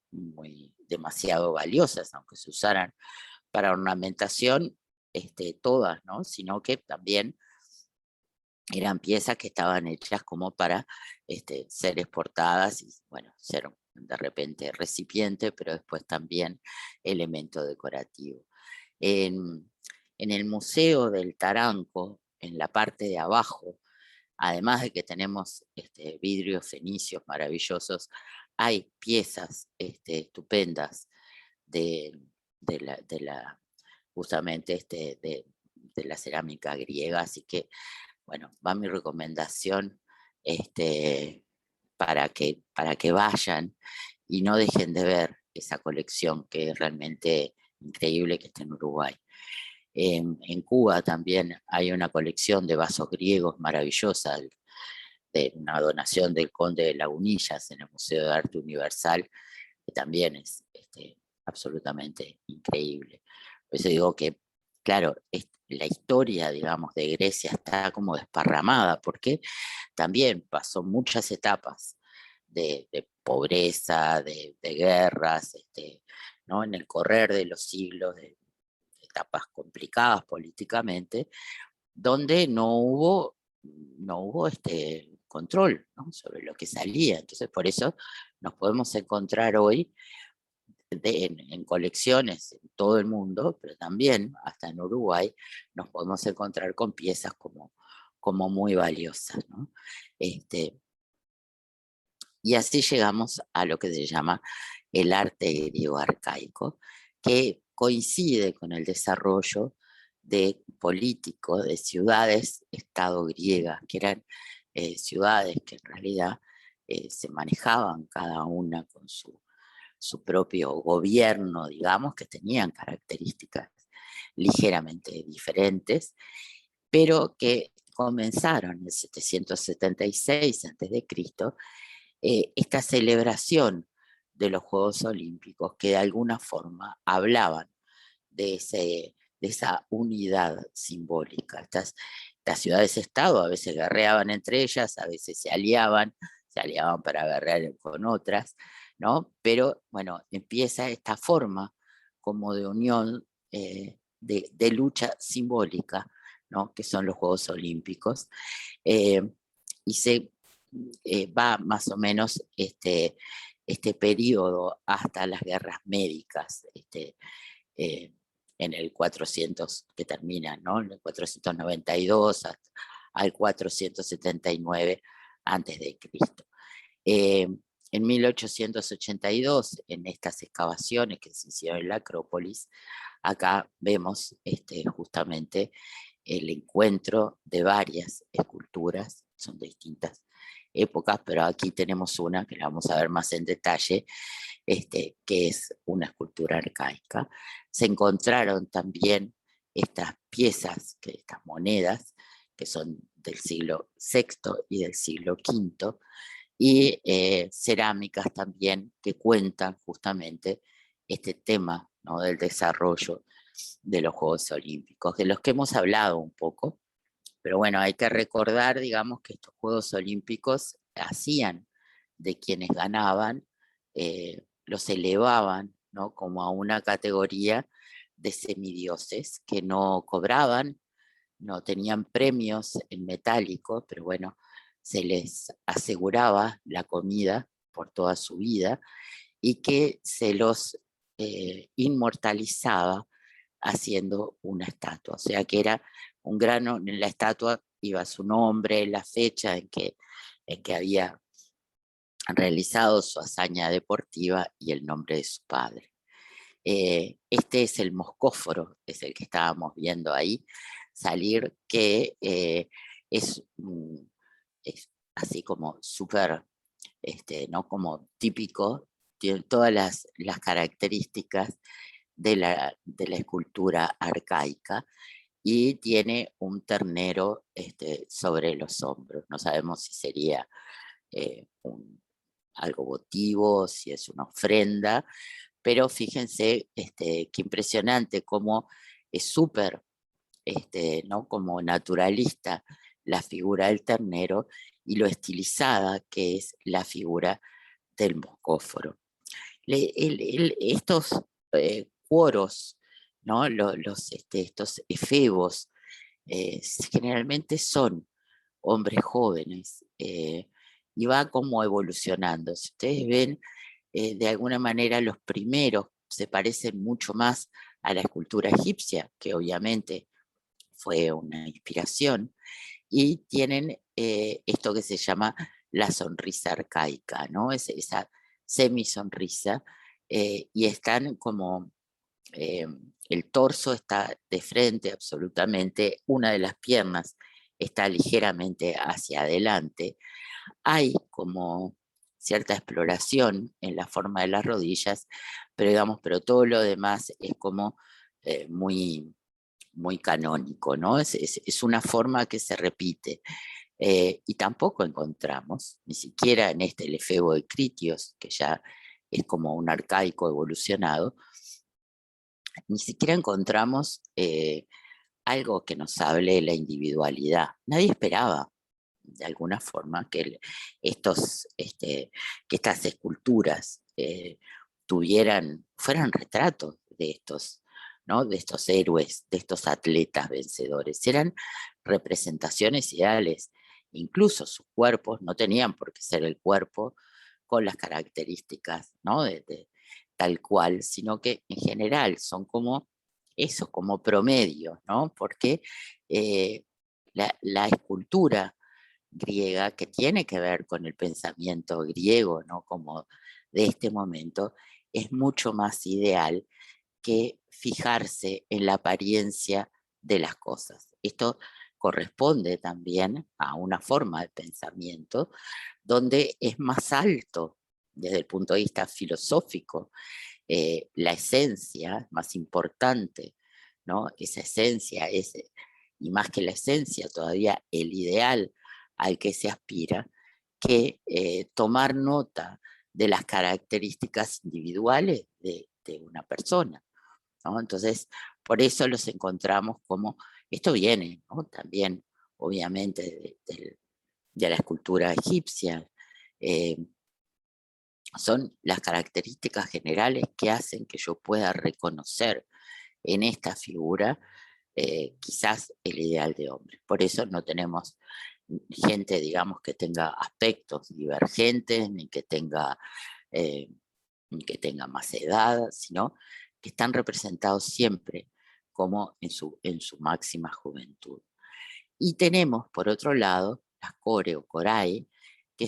demasiado valiosas, aunque se usaran para ornamentación, todas, ¿no? Sino que también eran piezas que estaban hechas como para ser exportadas y, bueno, ser de repente recipiente, pero después también elemento decorativo. En, en el Museo del Taranco, en la parte de abajo, además de que tenemos vidrios fenicios maravillosos, hay piezas estupendas de, justamente de la cerámica griega, así que bueno, va mi recomendación para que vayan y no dejen de ver esa colección que es realmente increíble que esté en Uruguay. En Cuba también hay una colección de vasos griegos maravillosa, de una donación del Conde de Lagunillas en el Museo de Arte Universal, que también es absolutamente increíble. Por eso digo que, claro, la historia, digamos, de Grecia está como desparramada, porque también pasó muchas etapas de pobreza, de guerras, ¿no? En el correr de los siglos, de etapas complicadas políticamente, donde no hubo control, ¿no? Sobre lo que salía. Entonces, por eso nos podemos encontrar hoy en colecciones en todo el mundo, pero también hasta en Uruguay, nos podemos encontrar con piezas como muy valiosas, ¿no? Y así llegamos a lo que se llama el arte griego arcaico, que coincide con el desarrollo de político de ciudades-estado griegas, que eran ciudades que en realidad se manejaban cada una con su propio gobierno, digamos, que tenían características ligeramente diferentes, pero que comenzaron en 776 a.C. Esta celebración de los Juegos Olímpicos que de alguna forma hablaban de esa unidad simbólica. Estas ciudades-estado a veces guerreaban entre ellas, a veces se aliaban para guerrear con otras, ¿no? Pero bueno, empieza esta forma como de unión, de lucha simbólica, ¿no? Que son los Juegos Olímpicos, eh, y se va más o menos este periodo hasta las guerras médicas, eh, en el 400 que termina, ¿no? En el 492 al 479 antes de Cristo. En 1882, en estas excavaciones que se hicieron en la Acrópolis, acá vemos justamente el encuentro de varias esculturas, son de distintas épocas, pero aquí tenemos una que la vamos a ver más en detalle, que es una escultura arcaica. Se encontraron también estas piezas, estas monedas, que son del siglo VI y del siglo V, y cerámicas también que cuentan justamente este tema, ¿no? Del desarrollo de los Juegos Olímpicos, de los que hemos hablado un poco, pero bueno, hay que recordar, digamos, que estos Juegos Olímpicos hacían de quienes ganaban, los elevaban, ¿no? Como a una categoría de semidioses que no cobraban, no tenían premios en metálico, pero bueno, se les aseguraba la comida por toda su vida y que se los inmortalizaba haciendo una estatua. O sea que era un grano, en la estatua iba su nombre, la fecha en que había realizado su hazaña deportiva y el nombre de su padre. Este es el moscóforo, es el que estábamos viendo ahí salir, que es, es así como súper, ¿no? Como típico, tiene todas las características de la escultura arcaica, y tiene un ternero sobre los hombros. No sabemos si sería algo votivo, si es una ofrenda, pero fíjense qué impresionante cómo es súper, ¿no? Como naturalista la figura del ternero y lo estilizada que es la figura del moscóforo. Estos cuoros, ¿no? Estos efebos, generalmente son hombres jóvenes, y va como evolucionando. Si ustedes ven, de alguna manera los primeros se parecen mucho más a la escultura egipcia, que obviamente fue una inspiración, y tienen esto que se llama la sonrisa arcaica, ¿no? Esa semisonrisa, y están como, el torso está de frente absolutamente, una de las piernas está ligeramente hacia adelante, hay como cierta exploración en la forma de las rodillas, pero digamos, pero todo lo demás es como muy, muy canónico, ¿no? Es una forma que se repite. Y tampoco encontramos, ni siquiera en el efebo de Critios, que ya es como un arcaico evolucionado, ni siquiera encontramos algo que nos hable de la individualidad. Nadie esperaba, de alguna forma, que que estas esculturas fueran retratos de estos, ¿no? De estos héroes, de estos atletas vencedores. Eran representaciones ideales. Incluso sus cuerpos no tenían por qué ser el cuerpo con las características, ¿no? Tal cual, sino que en general son como eso, como promedio, ¿no? Porque la escultura griega, que tiene que ver con el pensamiento griego, ¿no? Como de este momento, es mucho más ideal que fijarse en la apariencia de las cosas. Esto corresponde también a una forma de pensamiento donde es más alto desde el punto de vista filosófico, la esencia más importante, ¿no? Esa esencia, y más que la esencia, todavía el ideal al que se aspira, que tomar nota de las características individuales de una persona, ¿no? Entonces, por eso los encontramos como, esto viene, ¿no? También, obviamente, de la escultura egipcia, eh, son las características generales que hacen que yo pueda reconocer en esta figura quizás el ideal de hombre. Por eso no tenemos gente, digamos, que tenga aspectos divergentes, eh, ni que tenga más edad, sino que están representados siempre como en su máxima juventud. Y tenemos, por otro lado, las core o corae, que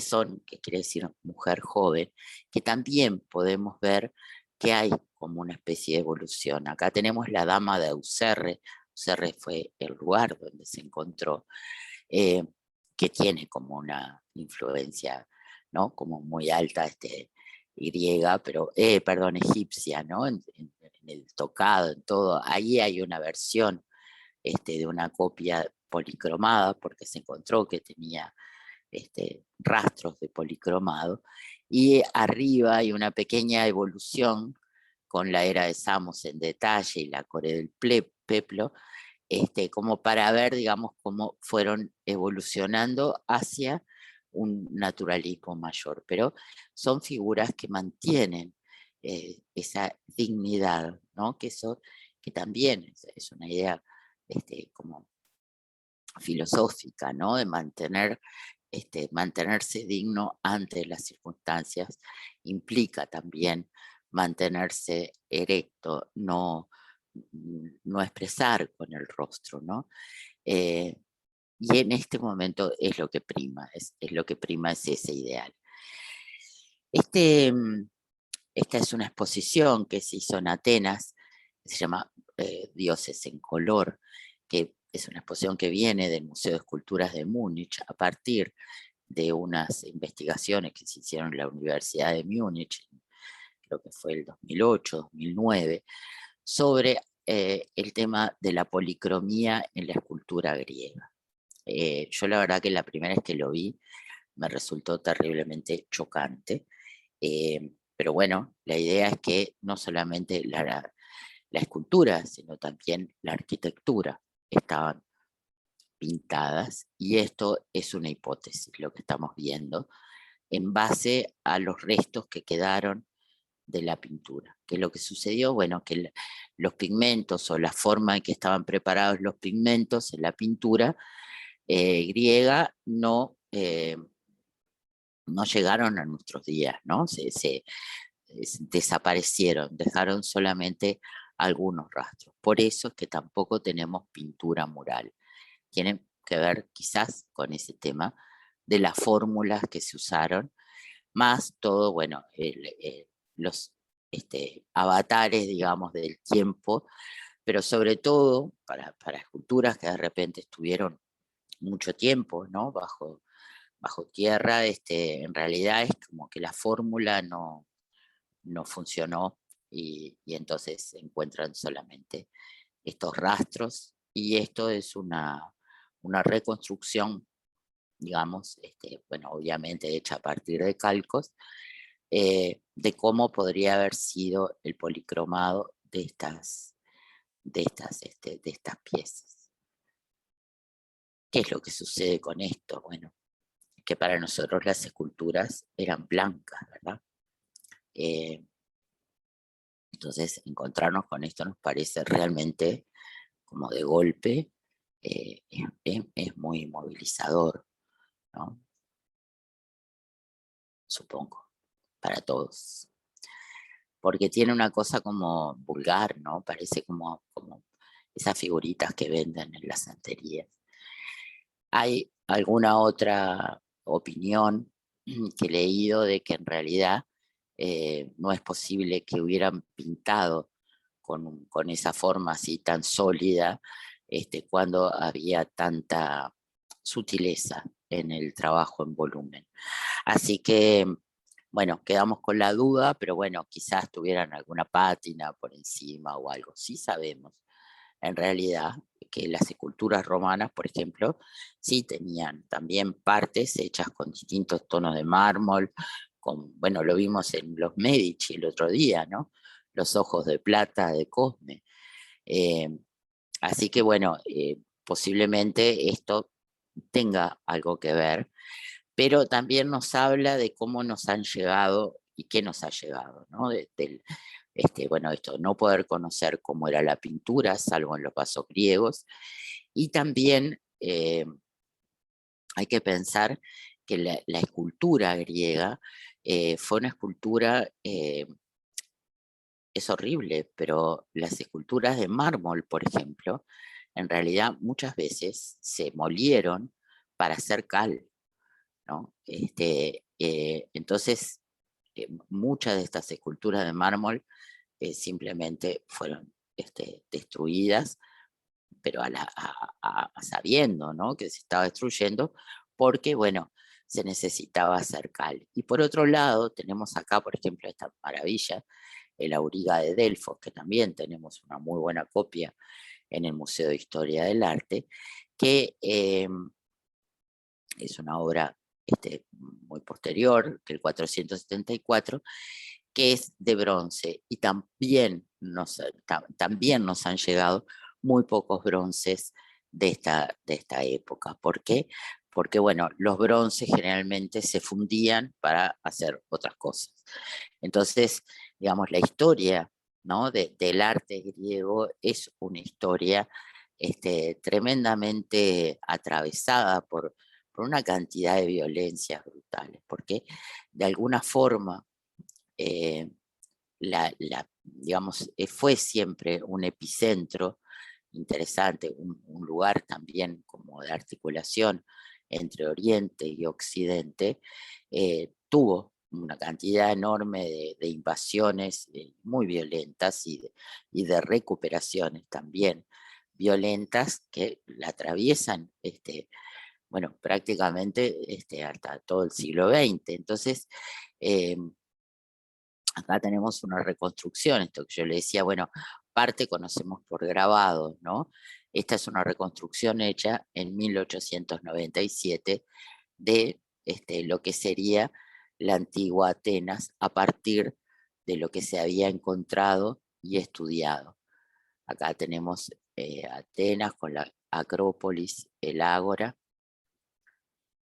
quiere decir mujer joven, que también podemos ver que hay como una especie de evolución. Acá tenemos la dama de Auxerre. Auxerre fue el lugar donde se encontró, eh, que tiene como una influencia, ¿no? Como muy alta, griega, pero, perdón, egipcia, ¿no? En el tocado, en todo. Ahí hay una versión de una copia policromada, porque se encontró que tenía rastros de policromado, y arriba hay una pequeña evolución con la era de Samos en detalle y la core del peplo, como para ver, digamos, cómo fueron evolucionando hacia un naturalismo mayor, pero son figuras que mantienen esa dignidad, ¿no? Que también es una idea como filosófica, ¿no? De mantenerse digno ante las circunstancias implica también mantenerse erecto, no expresar con el rostro, ¿no? Eh, y en este momento es lo que prima, es lo que prima, es ese ideal. Esta es una exposición que se hizo en Atenas, que se llama Dioses en Color, que es una exposición que viene del Museo de Esculturas de Múnich a partir de unas investigaciones que se hicieron en la Universidad de Múnich, creo que fue el 2008, 2009, sobre el tema de la policromía en la escultura griega. Yo la verdad que la primera vez que lo vi me resultó terriblemente chocante, pero bueno, la idea es que no solamente la escultura, sino también la arquitectura estaban pintadas, y esto es una hipótesis, lo que estamos viendo, en base a los restos que quedaron de la pintura. ¿Qué es lo que sucedió? Bueno, que los pigmentos o la forma en que estaban preparados los pigmentos en la pintura griega no llegaron a nuestros días, ¿no? Desaparecieron, dejaron solamente algunos rastros. Por eso es que tampoco tenemos pintura mural. Tienen que ver quizás con ese tema de las fórmulas que se usaron, más todo, bueno, los avatares, digamos, del tiempo, pero sobre todo para esculturas que de repente estuvieron mucho tiempo, ¿no? Bajo tierra, en realidad es como que la fórmula no funcionó y entonces se encuentran solamente estos rastros y esto es una reconstrucción, digamos, bueno, obviamente hecha a partir de calcos, de cómo podría haber sido el policromado de estas piezas. ¿Qué es lo que sucede con esto? Bueno, que para nosotros las esculturas eran blancas, ¿verdad? Entonces, encontrarnos con esto nos parece realmente como de golpe, es muy movilizador, ¿no? Supongo, para todos. Porque tiene una cosa como vulgar, ¿no? Parece como esas figuritas que venden en las santerías. ¿Hay alguna otra opinión que he leído de que en realidad no es posible que hubieran pintado con esa forma así tan sólida cuando había tanta sutileza en el trabajo en volumen? Así que, bueno, quedamos con la duda, pero bueno, quizás tuvieran alguna pátina por encima o algo. Sí sabemos, en realidad, que las esculturas romanas, por ejemplo, sí tenían también partes hechas con distintos tonos de mármol, bueno, lo vimos en los Medici el otro día, ¿no? Los ojos de plata de Cosme. Eh, Así que bueno, posiblemente esto tenga algo que ver, pero también nos habla de cómo nos han llegado y qué nos ha llegado, ¿no? Bueno, esto, no poder conocer cómo era la pintura, salvo en los vasos griegos, y también hay que pensar que la escultura griega fue una escultura, es horrible, pero las esculturas de mármol, por ejemplo, en realidad muchas veces se molieron para hacer cal, ¿no? Entonces, muchas de estas esculturas de mármol simplemente fueron destruidas, pero sabiendo, ¿no?, que se estaba destruyendo, porque, bueno, se necesitaba hacer cal. Y por otro lado, tenemos acá, por ejemplo, esta maravilla, el auriga de Delfos, que también tenemos una muy buena copia en el Museo de Historia del Arte, que es una obra muy posterior, del 474, que es de bronce, y también nos han llegado muy pocos bronces de esta época. ¿Por qué? Porque, bueno, los bronces generalmente se fundían para hacer otras cosas. Entonces, digamos, la historia, ¿no?, del arte griego es una historia tremendamente atravesada por una cantidad de violencias brutales, porque de alguna forma eh, digamos, fue siempre un epicentro interesante, un lugar también como de articulación entre Oriente y Occidente. Tuvo una cantidad enorme de invasiones muy violentas y de recuperaciones también violentas que la atraviesan bueno, prácticamente hasta todo el siglo XX. Entonces, acá tenemos una reconstrucción, esto que yo le decía, bueno, parte conocemos por grabado, ¿no? Esta es una reconstrucción hecha en 1897 de lo que sería la antigua Atenas a partir de lo que se había encontrado y estudiado. Acá tenemos Atenas con la Acrópolis, el Ágora,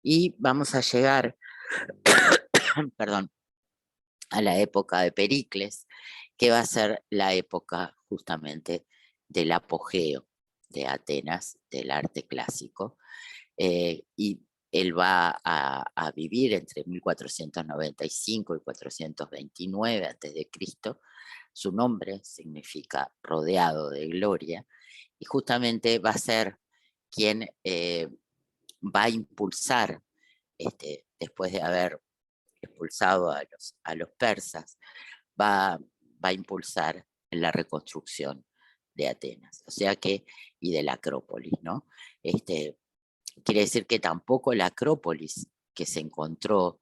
y vamos a llegar, perdón, a la época de Pericles, que va a ser la época justamente del apogeo de Atenas, del arte clásico, y él va a vivir entre 1495 y 429 a.C. Su nombre significa rodeado de gloria, y justamente va a ser quien va a impulsar, después de haber expulsado a los persas, va a impulsar la reconstrucción de Atenas, o sea que, y de la Acrópolis, ¿no? Quiere decir que tampoco la Acrópolis que se encontró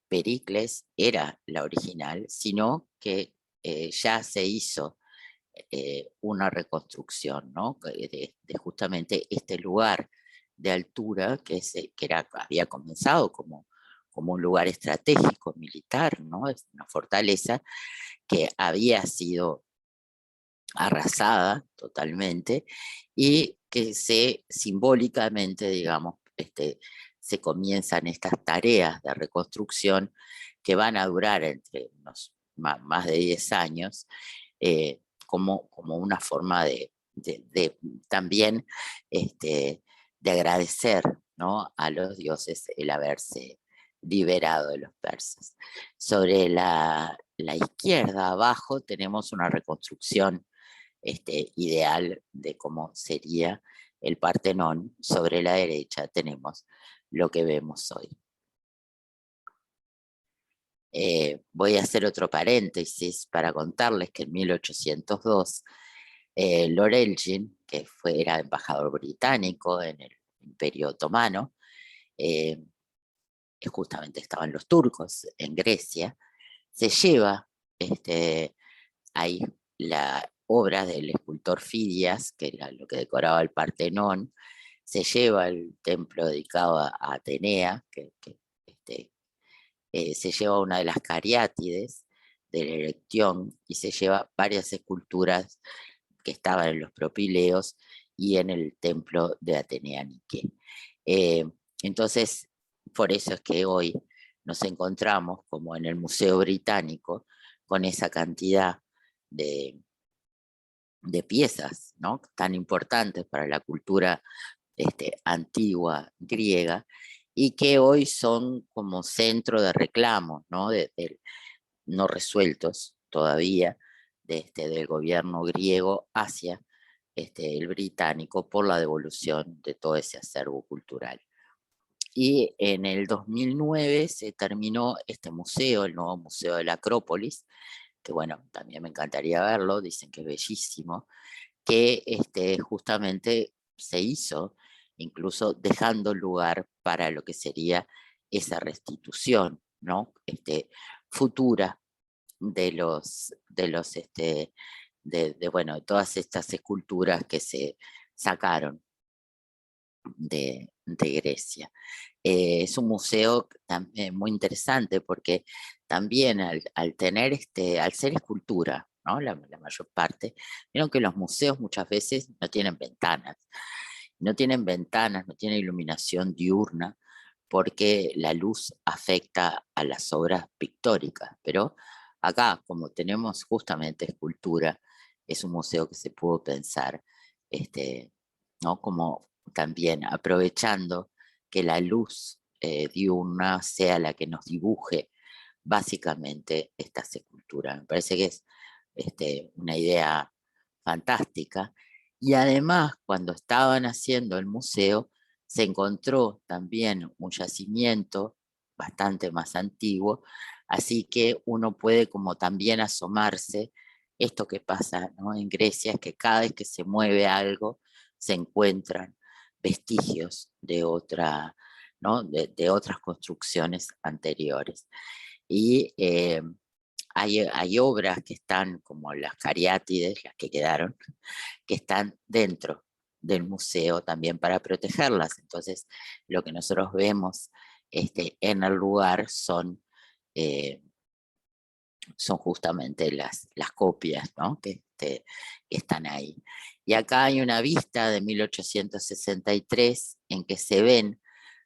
Pericles era la original, sino que ya se hizo una reconstrucción, ¿no? De justamente este lugar de altura que había comenzado como un lugar estratégico militar, ¿no? Es una fortaleza que había sido arrasada totalmente y que simbólicamente, digamos, se comienzan estas tareas de reconstrucción que van a durar entre unos más de 10 años, como una forma de también de agradecer, ¿no?, a los dioses el haberse liberado de los persas. Sobre la izquierda, abajo, tenemos una reconstrucción ideal de cómo sería el Partenón. Sobre la derecha tenemos lo que vemos hoy. Voy a hacer otro paréntesis para contarles que en 1802 Lord Elgin, que era embajador británico en el Imperio Otomano, justamente estaban los turcos en Grecia, se lleva ahí la obra del escultor Fidias, que era lo que decoraba el Partenón, se lleva el templo dedicado a Atenea, se lleva una de las cariátides del Erectión y se lleva varias esculturas que estaban en los propileos y en el templo de Atenea Nike. Entonces, por eso es que hoy nos encontramos, como en el Museo Británico, con esa cantidad de piezas, ¿no?, tan importantes para la cultura antigua griega, y que hoy son como centro de reclamos, ¿no?, no resueltos todavía, del gobierno griego hacia el británico por la devolución de todo ese acervo cultural. Y en el 2009 se terminó este museo, el nuevo Museo de la Acrópolis, que bueno, también me encantaría verlo, dicen que es bellísimo, que justamente se hizo incluso dejando lugar para lo que sería esa restitución, ¿no?, futura bueno, de todas estas esculturas que se sacaron de Grecia. Es un museo también muy interesante porque también al tener al ser escultura, ¿no?, la mayor parte, vieron que los museos muchas veces no tienen ventanas, no tienen iluminación diurna porque la luz afecta a las obras pictóricas, pero acá, como tenemos justamente escultura, es un museo que se pudo pensar, ¿no?, como también aprovechando que la luz diurna sea la que nos dibuje básicamente estas esculturas. Me parece que es una idea fantástica. Y además, cuando estaban haciendo el museo, se encontró también un yacimiento bastante más antiguo, así que uno puede como también asomarse. Esto que pasa, ¿no?, en Grecia es que cada vez que se mueve algo, se encuentran vestigios de ¿no?, de otras construcciones anteriores. Y hay obras que están como las cariátides, las que quedaron, que están dentro del museo también para protegerlas. Entonces, lo que nosotros vemos en el lugar son justamente las copias, ¿no?, que están ahí. Y acá hay una vista de 1863 en que se ven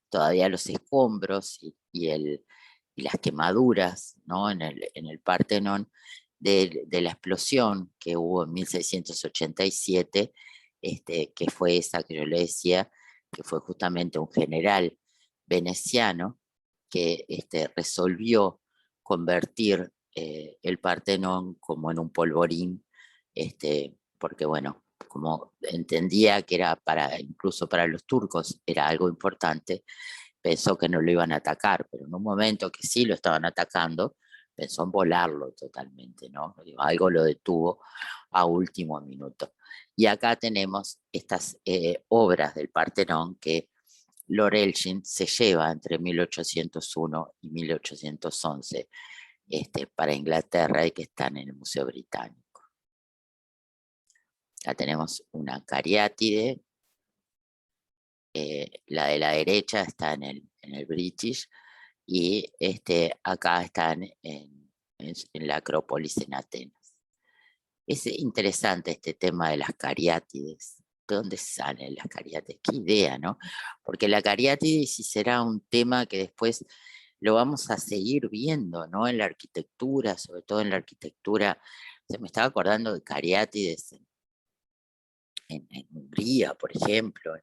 todavía los escombros y las quemaduras, ¿no?, en el Partenón de la explosión que hubo en 1687, que fue esa que yo le decía, que fue justamente un general veneciano que resolvió convertir el Partenón como en un polvorín, porque bueno, como entendía que era incluso para los turcos era algo importante, pensó que no lo iban a atacar, pero en un momento que sí lo estaban atacando, pensó en volarlo totalmente, ¿no? Algo lo detuvo a último minuto. Y acá tenemos estas obras del Partenón que Lord Elgin se lleva entre 1801 y 1811 para Inglaterra y que están en el Museo Británico. Acá tenemos una cariátide, la de la derecha está en el British y acá están en la Acrópolis en Atenas. Es interesante este tema de las cariátides. ¿De dónde salen las cariátides? Qué idea, ¿no? Porque la cariátide sí será un tema que después lo vamos a seguir viendo, ¿no? En la arquitectura, sobre todo en la arquitectura. Se me estaba acordando de cariátides en Hungría, por ejemplo,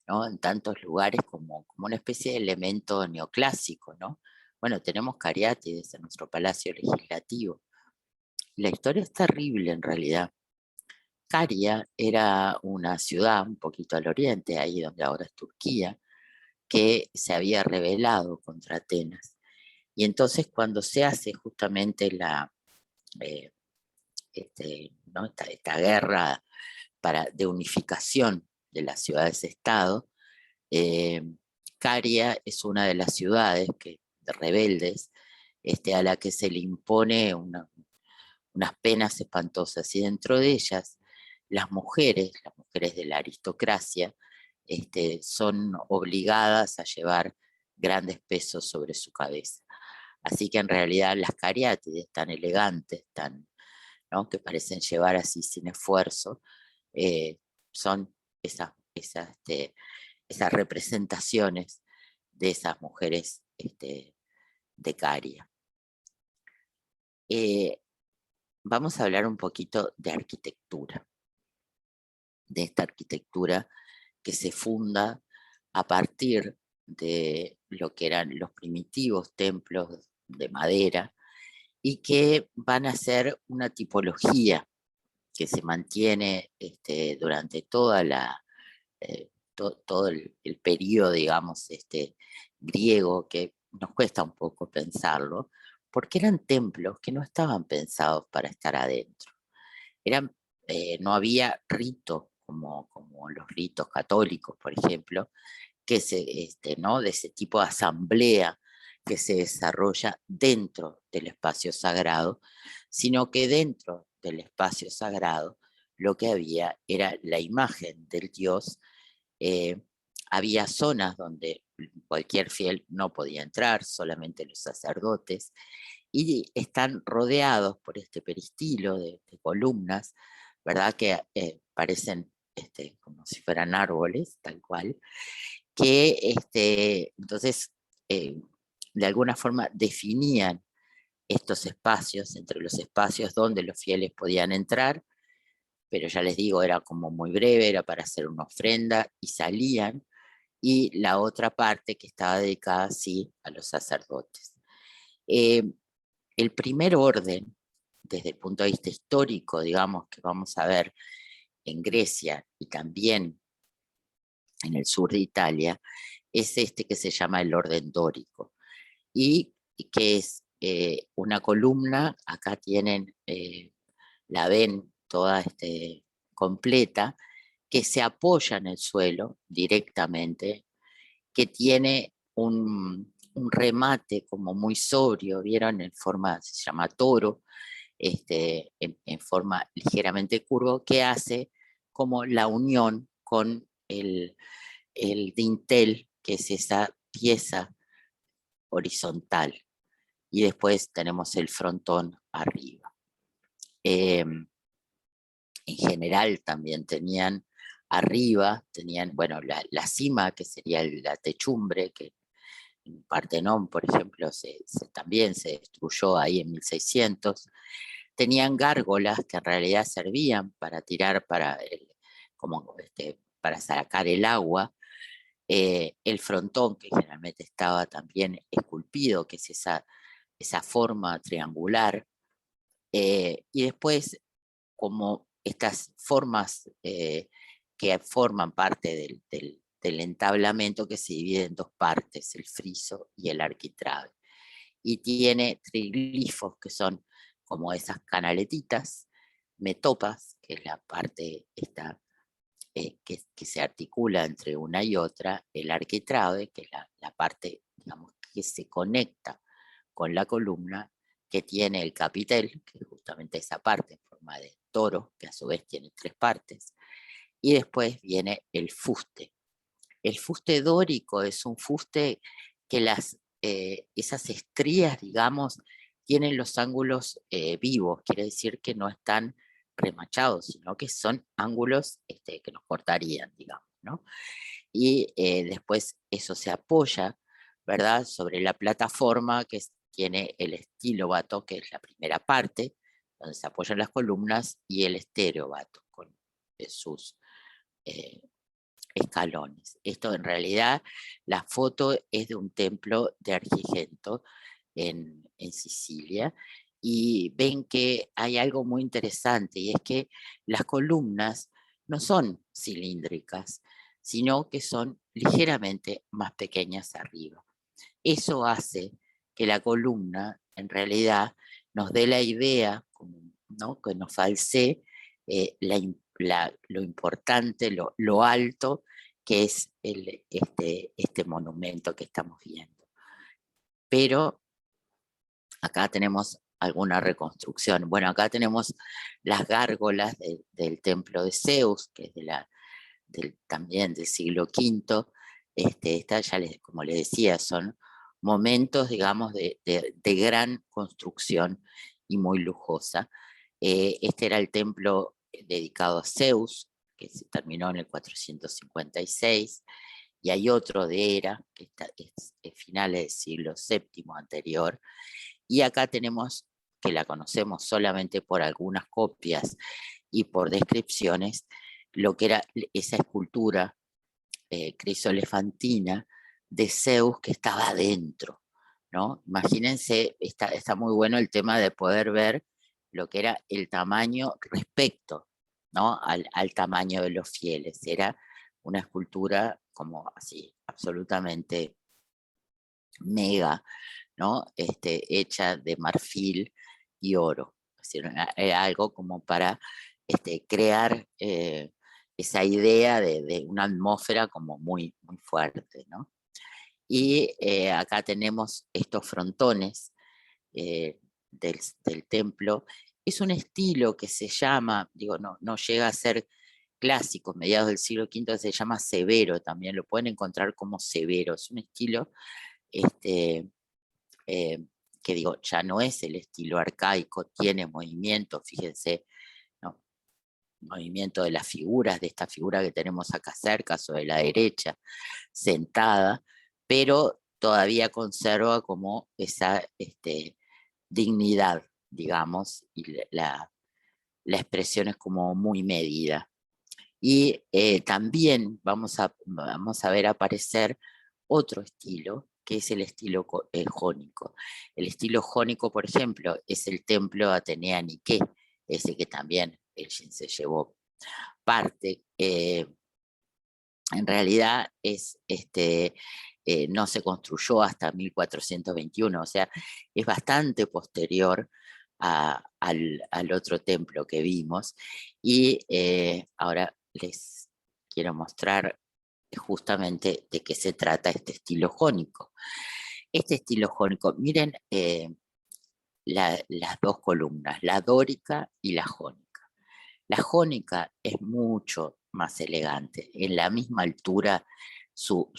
¿no? En tantos lugares como una especie de elemento neoclásico, ¿no? Bueno, tenemos cariátides en nuestro Palacio Legislativo. La historia es terrible en realidad. Caria era una ciudad un poquito al oriente, ahí donde ahora es Turquía, que se había rebelado contra Atenas. Y entonces cuando se hace justamente eh, ¿no? esta guerra de unificación de las ciudades-estado, Caria es una de las ciudades rebeldes a la que se le impone unas penas espantosas, y dentro de ellas las mujeres de la aristocracia, son obligadas a llevar grandes pesos sobre su cabeza. Así que en realidad las cariátides tan elegantes, ¿no? que parecen llevar así sin esfuerzo, son esas representaciones de esas mujeres de Caria. Vamos a hablar un poquito de arquitectura, de esta arquitectura que se funda a partir de lo que eran los primitivos templos de madera y que van a ser una tipología que se mantiene durante toda todo el periodo, digamos, griego, que nos cuesta un poco pensarlo, porque eran templos que no estaban pensados para estar adentro. No había rito como los ritos católicos, por ejemplo, ¿no? de ese tipo de asamblea que se desarrolla dentro del espacio sagrado, sino que dentro del espacio sagrado lo que había era la imagen del Dios. Había zonas donde cualquier fiel no podía entrar, solamente los sacerdotes, y están rodeados por este peristilo de columnas, ¿verdad? Que parecen como si fueran árboles, tal cual, que entonces de alguna forma definían estos espacios, entre los espacios donde los fieles podían entrar, pero ya les digo, era como muy breve, era para hacer una ofrenda y salían, y la otra parte que estaba dedicada, sí, a los sacerdotes. El primer orden, desde el punto de vista histórico, digamos, que vamos a ver en Grecia y también en el sur de Italia, es este que se llama el orden dórico, y que es una columna, acá tienen, la ven toda completa, que se apoya en el suelo directamente, que tiene un remate como muy sobrio, ¿vieron? En forma, se llama toro, en forma ligeramente curvo, que hace como la unión con el dintel, que es esa pieza horizontal, y después tenemos el frontón arriba. En general también tenían arriba, bueno, la cima, que sería la techumbre, que en Partenón, por ejemplo, también se destruyó ahí en 1600. Tenían gárgolas que en realidad servían para tirar para sacar el agua, el frontón, que generalmente estaba también esculpido, que es esa forma triangular, y después como estas formas que forman parte del entablamento, que se divide en dos partes, el friso y el arquitrabe. Y tiene triglifos, que son como esas canaletitas, metopas, que es la parte esta, que se articula entre una y otra, el arquitrabe, que es la parte, digamos, que se conecta con la columna, que tiene el capitel, que es justamente esa parte en forma de toro, que a su vez tiene tres partes, y después viene el fuste. El fuste dórico es un fuste que esas estrías, digamos, tienen los ángulos vivos, quiere decir que no están remachados, sino que son ángulos que nos cortarían, digamos, ¿no? Y después eso se apoya, ¿verdad?, sobre la plataforma que tiene el estilóbato, que es la primera parte, donde se apoyan las columnas, y el estereobato, con sus eh, escalones. Esto en realidad, la foto es de un templo de Argigento en Sicilia, y ven que hay algo muy interesante, y es que las columnas no son cilíndricas, sino que son ligeramente más pequeñas arriba. Eso hace que la columna en realidad nos dé la idea, ¿no?, que nos falsee lo importante, lo alto que es este monumento que estamos viendo. Pero acá tenemos alguna reconstrucción. Bueno, acá tenemos las gárgolas del templo de Zeus, que es también del siglo V. Esta ya como les decía, son momentos, digamos, de gran construcción y muy lujosa. Este era el templo dedicado a Zeus, que se terminó en el 456, y hay otro de Hera, que es finales del siglo VII anterior, y acá tenemos, que la conocemos solamente por algunas copias y por descripciones, lo que era esa escultura crisoelefantina de Zeus que estaba adentro, ¿no? Imagínense, está muy bueno el tema de poder ver lo que era el tamaño respecto, ¿no?, al tamaño de los fieles. Era una escultura como así, absolutamente mega, ¿no?, hecha de marfil y oro. Es decir, era algo como para crear esa idea de una atmósfera como muy, muy fuerte, ¿no? Y acá tenemos estos frontones del templo. Es un estilo que se llama, digo, no llega a ser clásico, mediados del siglo V, se llama severo también, lo pueden encontrar como severo. Es un estilo este, eh, que digo, ya no es el estilo arcaico, tiene movimiento, fíjense, ¿no?, movimiento de las figuras, de esta figura que tenemos acá cerca, sobre la derecha, sentada, pero todavía conserva como esa dignidad, digamos, y la expresión es como muy medida. Y también vamos a ver aparecer otro estilo, que es el estilo jónico. El estilo jónico, por ejemplo, es el templo de Atenea Niké, ese que también Elgin se llevó parte. En realidad no se construyó hasta 1421, o sea, es bastante posterior al otro templo que vimos. Y ahora les quiero mostrar justamente de qué se trata este estilo jónico. Este estilo jónico, miren las dos columnas, la dórica y la jónica. La jónica es mucho más elegante, en la misma altura su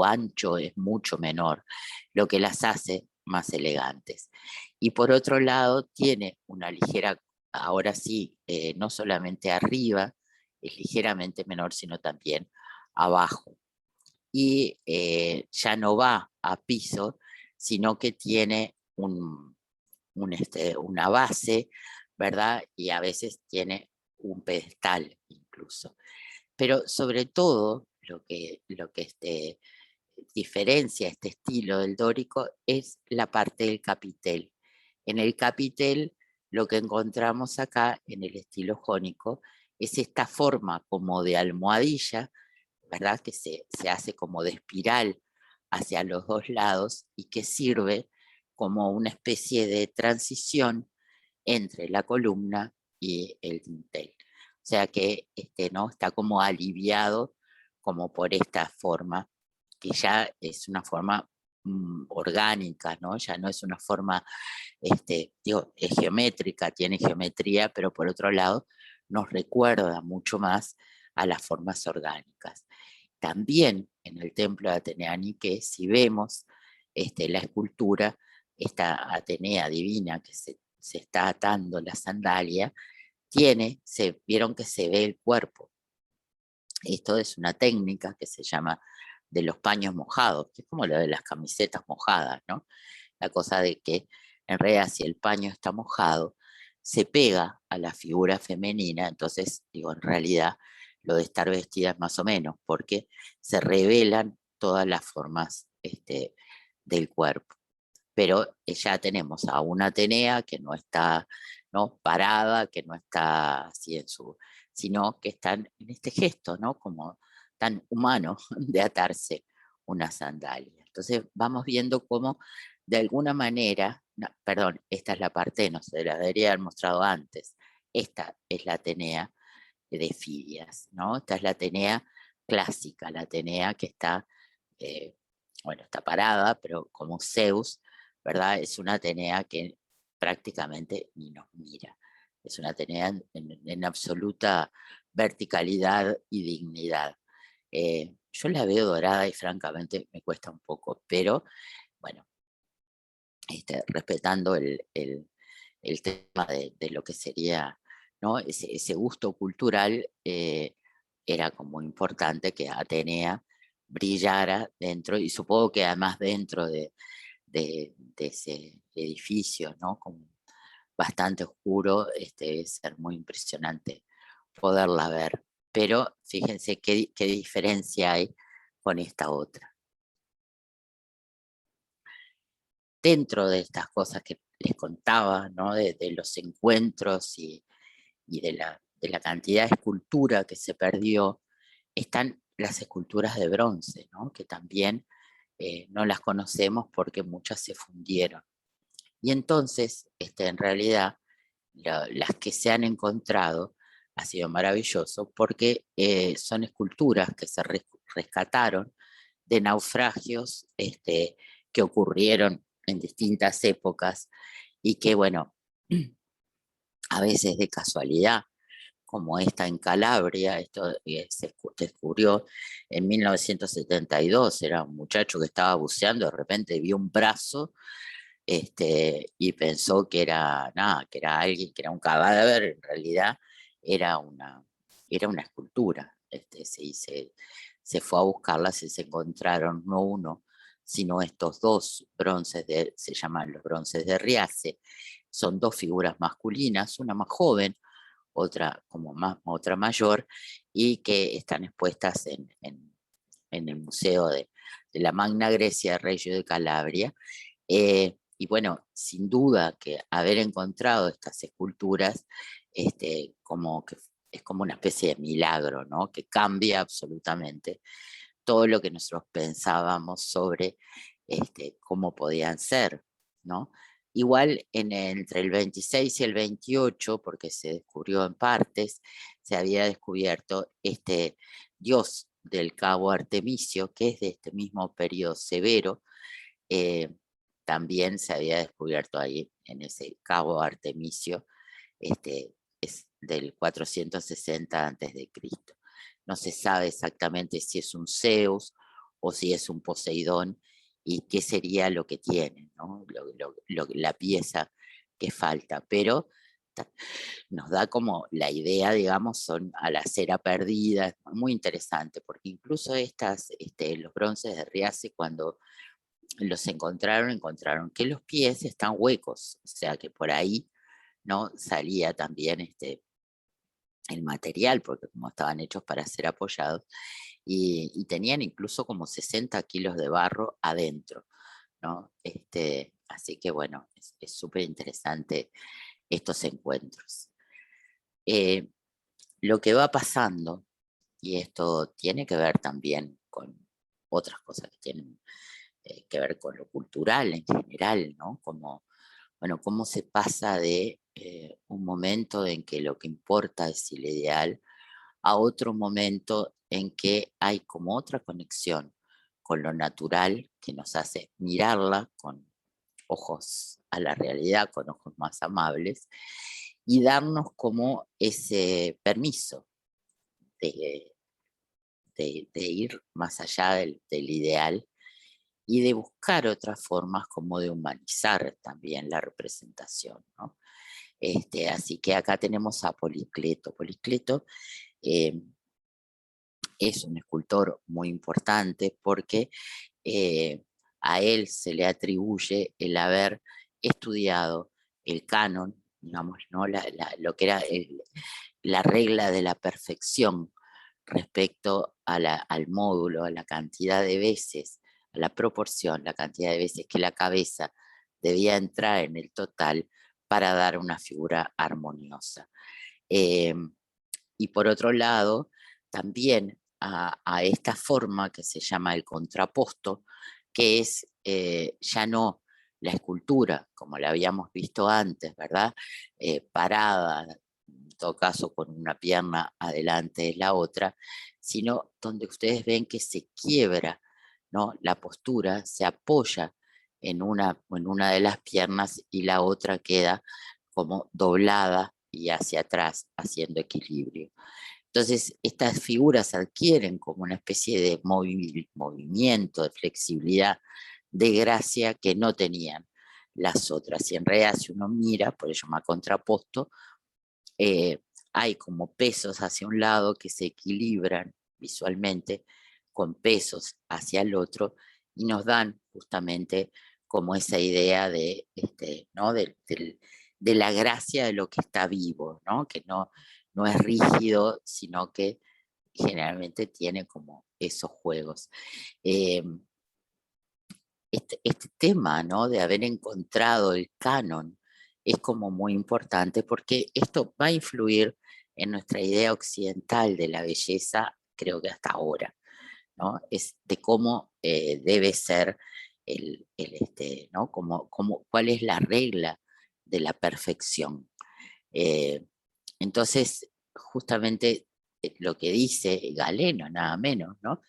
ancho es mucho menor, lo que las hace más elegantes. Y por otro lado tiene una ligera, ahora sí, no solamente arriba, es ligeramente menor, sino también abajo. Y ya no va a piso, sino que tiene una base, ¿verdad? Y a veces tiene un pedestal incluso. Pero sobre todo, lo que diferencia este estilo del dórico es la parte del capitel. En el capitel lo que encontramos acá en el estilo jónico es esta forma como de almohadilla, ¿verdad? Que se hace como de espiral hacia los dos lados y que sirve como una especie de transición entre la columna y el dintel. O sea que ¿no? Está como aliviado como por esta forma, que ya es una forma orgánica, ¿no? Ya no es una forma, digo, es geométrica, tiene geometría, pero por otro lado nos recuerda mucho más a las formas orgánicas. También en el templo de Atenea Nike, si vemos la escultura, esta Atenea divina que se está atando la sandalia, vieron que se ve el cuerpo. Esto es una técnica que se llama de los paños mojados, que es como lo de las camisetas mojadas, ¿no? La cosa de que en realidad si el paño está mojado, se pega a la figura femenina, entonces digo, en realidad lo de estar vestida es más o menos, porque se revelan todas las formas del cuerpo. Pero ya tenemos a una Atenea que no está, ¿no?, parada, que no está así sino que están en este gesto, ¿no?, como tan humano de atarse una sandalia. Entonces vamos viendo cómo de alguna manera, no, perdón, esta es la parte, no se la debería haber mostrado antes, esta es la Atenea de Fidias, ¿no? Esta es la Atenea clásica, la Atenea que está, bueno, está parada, pero como Zeus, ¿verdad? Es una Atenea que prácticamente ni nos mira. Es una Atenea en absoluta verticalidad y dignidad. Yo la veo dorada y francamente me cuesta un poco, pero bueno, respetando el tema de lo que sería, ¿no?, ese gusto cultural, era como importante que Atenea brillara dentro, y supongo que además dentro de ese edificio, ¿no?, como bastante oscuro, debe ser muy impresionante poderla ver. Pero fíjense qué diferencia hay con esta otra. Dentro de estas cosas que les contaba, ¿no?, de los encuentros y de la cantidad de escultura que se perdió, están las esculturas de bronce, ¿no?, que también no las conocemos porque muchas se fundieron. Y entonces, en realidad, las que se han encontrado ha sido maravilloso porque son esculturas que se rescataron de naufragios que ocurrieron en distintas épocas y que, bueno, a veces de casualidad, como esta en Calabria, esto se descubrió en 1972, era un muchacho que estaba buceando, de repente vio un brazo y pensó que era nada, que era alguien, que era un cadáver, en realidad era una escultura. Se fue a buscarlas y se encontraron no uno, sino estos dos bronces, se llaman los bronces de Riace. Son dos figuras masculinas, una más joven, otra como otra mayor, y que están expuestas en el Museo de la Magna Grecia de Reggio de Calabria. Y bueno, sin duda que haber encontrado estas esculturas, como que es como una especie de milagro, ¿no?, que cambia absolutamente todo lo que nosotros pensábamos sobre cómo podían ser, ¿no? Igual entre el 26 y el 28, porque se descubrió en partes, se había descubierto este dios del cabo Artemisio, que es de este mismo periodo severo. También se había descubierto ahí en ese cabo Artemisio, es del 460 a.C. No se sabe exactamente si es un Zeus o si es un Poseidón y qué sería lo que tiene, ¿no?, la pieza que falta, pero nos da como la idea, digamos, son a la cera perdida, es muy interesante, porque incluso los bronces de Riace, cuando los encontraron que los pies están huecos, o sea que por ahí no salía también el material, porque como estaban hechos para ser apoyados, y tenían incluso como 60 kilos de barro adentro, ¿no? Así que bueno, es súper interesante estos encuentros. Lo que va pasando, y esto tiene que ver también con otras cosas que tienen que ver con lo cultural en general, ¿no? Como, bueno, cómo se pasa de un momento en que lo que importa es el ideal a otro momento en que hay como otra conexión con lo natural que nos hace mirarla con ojos a la realidad, con ojos más amables, y darnos como ese permiso de, de ir más allá del ideal y de buscar otras formas como de humanizar también la representación, ¿no? Así que acá tenemos a Policleto. Policleto eh, es un escultor muy importante porque eh, a él se le atribuye el haber estudiado el canon, digamos, ¿no? Lo que era la regla de la perfección respecto al módulo, a la cantidad de veces, a la proporción, la cantidad de veces que la cabeza debía entrar en el total para dar una figura armoniosa. Eh, y por otro lado, también a esta forma que se llama el contraposto, que es ya no la escultura, como la habíamos visto antes, ¿verdad? Parada, en todo caso con una pierna adelante de la otra, sino donde ustedes ven que se quiebra, ¿no? La postura se apoya en una de las piernas y la otra queda como doblada y hacia atrás, haciendo equilibrio. Entonces, estas figuras adquieren como una especie de movimiento, de flexibilidad, de gracia que no tenían las otras. Y en realidad, si uno mira, por eso me contraposto, eh, hay como pesos hacia un lado que se equilibran visualmente con pesos hacia el otro y nos dan justamente como esa idea de, ¿no? De la gracia de lo que está vivo, ¿no? Que no es rígido, sino que generalmente tiene como esos juegos. Eh, este tema, ¿no? De haber encontrado el canon es como muy importante porque esto va a influir en nuestra idea occidental de la belleza, creo que hasta ahora, ¿no? Es de cómo debe ser ¿no? Cuál es la regla de la perfección. Eh, entonces, justamente lo que dice Galeno, nada menos, ¿no?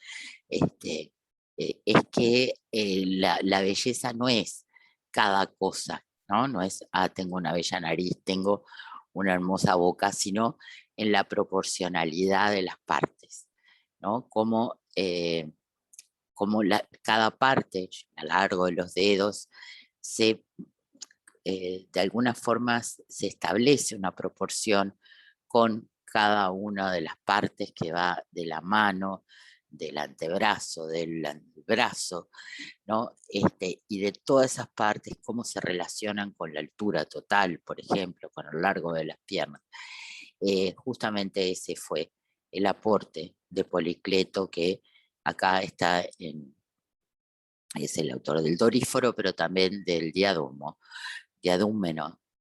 este, es que la belleza no es cada cosa, ¿no? No es, tengo una bella nariz, tengo una hermosa boca, sino en la proporcionalidad de las partes, ¿no? Como cada parte, a lo largo de los dedos, se, de alguna forma se establece una proporción con cada una de las partes que va de la mano, del antebrazo, del brazo, ¿no? Y de todas esas partes, cómo se relacionan con la altura total, por ejemplo, con el largo de las piernas. Justamente ese fue el aporte de Policleto, que acá está es el autor del Doríforo, pero también del Diadúmeno,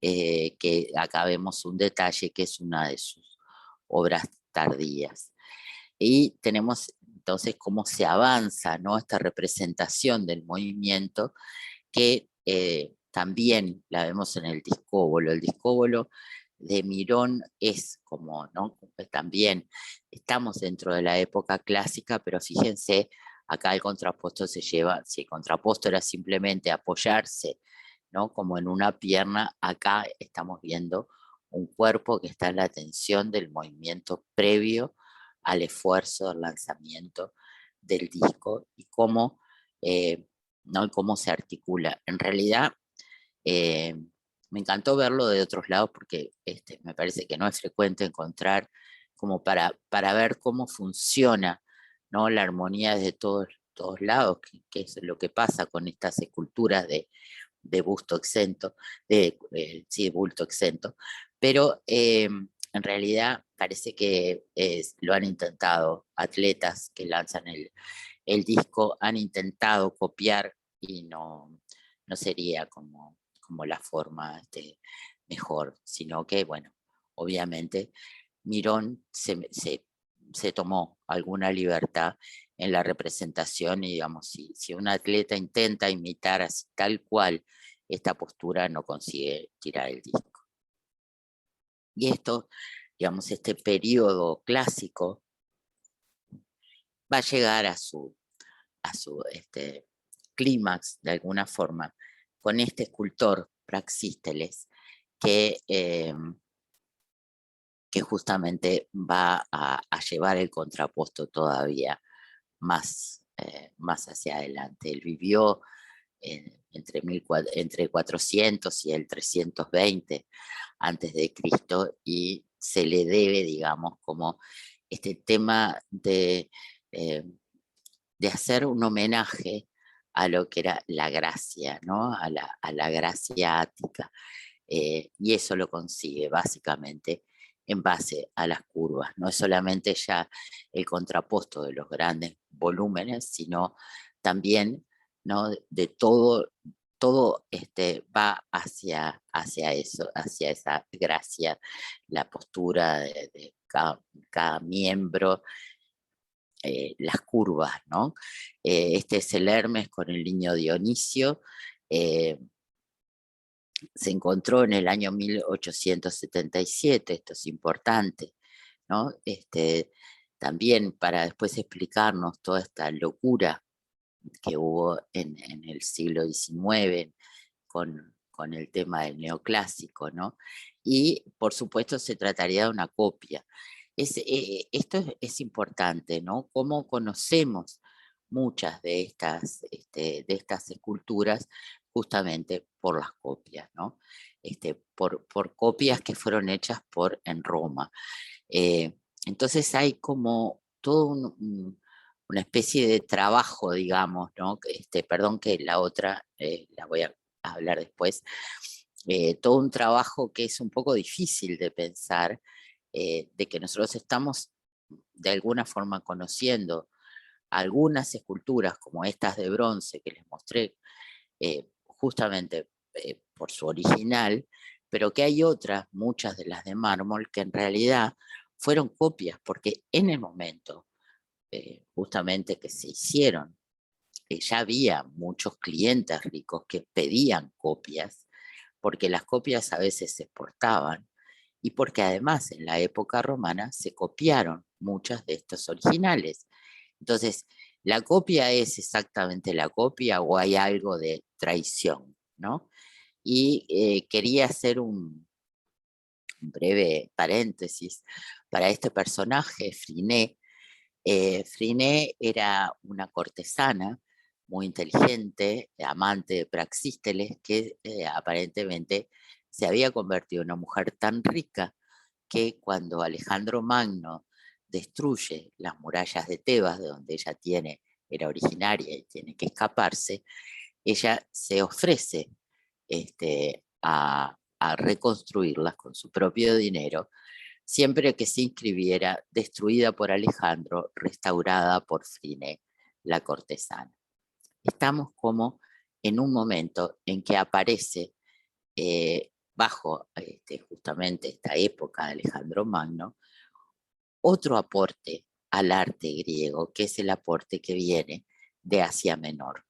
que acá vemos un detalle que es una de sus obras tardías. Y tenemos entonces cómo se avanza, ¿no? Esta representación del movimiento que también la vemos en el discóbolo. El discóbolo de Mirón es como, ¿no? También estamos dentro de la época clásica, pero fíjense, acá el contrapuesto se lleva, si el contrapuesto era simplemente apoyarse, ¿no? Como en una pierna, acá estamos viendo un cuerpo que está en la tensión del movimiento previo al esfuerzo del lanzamiento del disco y cómo, ¿no? Y cómo se articula. En realidad, eh, me encantó verlo de otros lados porque me parece que no es frecuente encontrar como para ver cómo funciona, ¿no? La armonía desde todos lados, que es lo que pasa con estas esculturas de busto exento, sí, de bulto exento, pero en realidad parece que lo han intentado, atletas que lanzan el disco han intentado copiar y no sería como la forma mejor, sino que, bueno, obviamente Mirón se tomó alguna libertad en la representación y, digamos, si un atleta intenta imitar así, tal cual esta postura, no consigue tirar el disco. Y esto, digamos, este periodo clásico va a llegar a su clímax, de alguna forma, con este escultor Praxísteles, que justamente va a llevar el contrapuesto todavía más hacia adelante. Él vivió entre 400 y el 320 antes de Cristo, y se le debe, digamos, como este tema de hacer un homenaje a lo que era la gracia, ¿no? a la gracia ática. Y eso lo consigue básicamente en base a las curvas. No es solamente ya el contrapuesto de los grandes volúmenes, sino también, ¿no? de todo va hacia eso, hacia esa gracia, la postura de cada miembro, las curvas, ¿no? Este es el Hermes con el niño Dionisio. Se encontró en el año 1877, esto es importante, ¿no? También para después explicarnos toda esta locura que hubo en el siglo XIX con el tema del neoclásico, ¿no? Y por supuesto se trataría de una copia. Esto es importante, ¿no? Cómo conocemos muchas de estas esculturas justamente por las copias, ¿no? Por copias que fueron hechas en Roma. Entonces hay como todo una especie de trabajo, digamos, ¿no? Perdón que la otra la voy a hablar después. Todo un trabajo que es un poco difícil de pensar, de que nosotros estamos de alguna forma conociendo algunas esculturas como estas de bronce que les mostré, justamente por su original, pero que hay otras, muchas de las de mármol, que en realidad fueron copias, porque en el momento justamente que se hicieron, ya había muchos clientes ricos que pedían copias, porque las copias a veces se exportaban y porque además en la época romana se copiaron muchas de estos originales. Entonces, ¿la copia es exactamente la copia o hay algo de traición, ¿no? Y quería hacer un breve paréntesis para este personaje, Friné. Friné era una cortesana muy inteligente, amante de Praxísteles, que aparentemente se había convertido en una mujer tan rica que cuando Alejandro Magno destruye las murallas de Tebas, de donde ella era originaria y tiene que escaparse, ella se ofrece a reconstruirlas con su propio dinero, siempre que se inscribiera destruida por Alejandro, restaurada por Friné, la cortesana. Estamos como en un momento en que aparece, bajo justamente esta época de Alejandro Magno, otro aporte al arte griego, que es el aporte que viene de Asia Menor.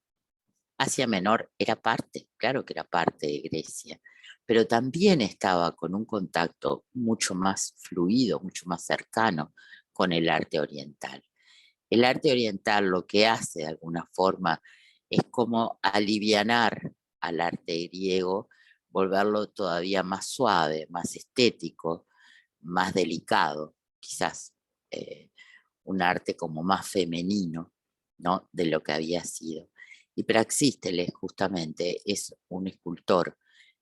Asia Menor era parte, claro que era parte de Grecia, pero también estaba con un contacto mucho más fluido, mucho más cercano con el arte oriental. El arte oriental lo que hace de alguna forma es como alivianar al arte griego, volverlo todavía más suave, más estético, más delicado, quizás un arte como más femenino, ¿no? De lo que había sido. Y Praxísteles justamente es un escultor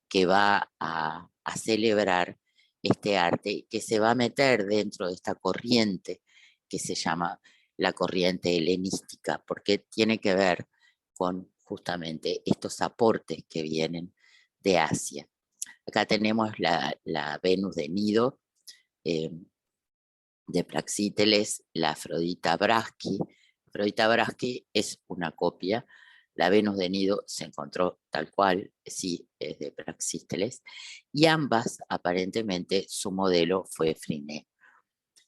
que va a celebrar este arte, que se va a meter dentro de esta corriente que se llama la corriente helenística, porque tiene que ver con justamente estos aportes que vienen de Asia. Acá tenemos la Venus de Nido, de Praxíteles, la Afrodita Braschi. Afrodita Braschi es una copia. La Venus de Nido se encontró tal cual, sí, es de Praxíteles, y ambas, aparentemente, su modelo fue Phryné.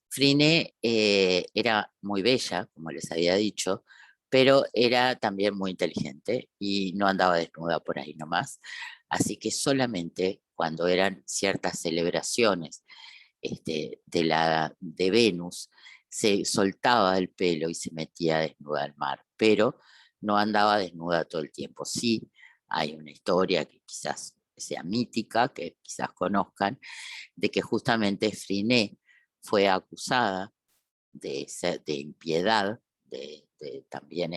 Phryné era muy bella, como les había dicho, pero era también muy inteligente y no andaba desnuda por ahí nomás. Así que solamente cuando eran ciertas celebraciones de Venus, se soltaba el pelo y se metía desnuda al mar, pero no andaba desnuda todo el tiempo. Sí, hay una historia que quizás sea mítica, que quizás conozcan, de que justamente Phryné fue acusada de impiedad, de también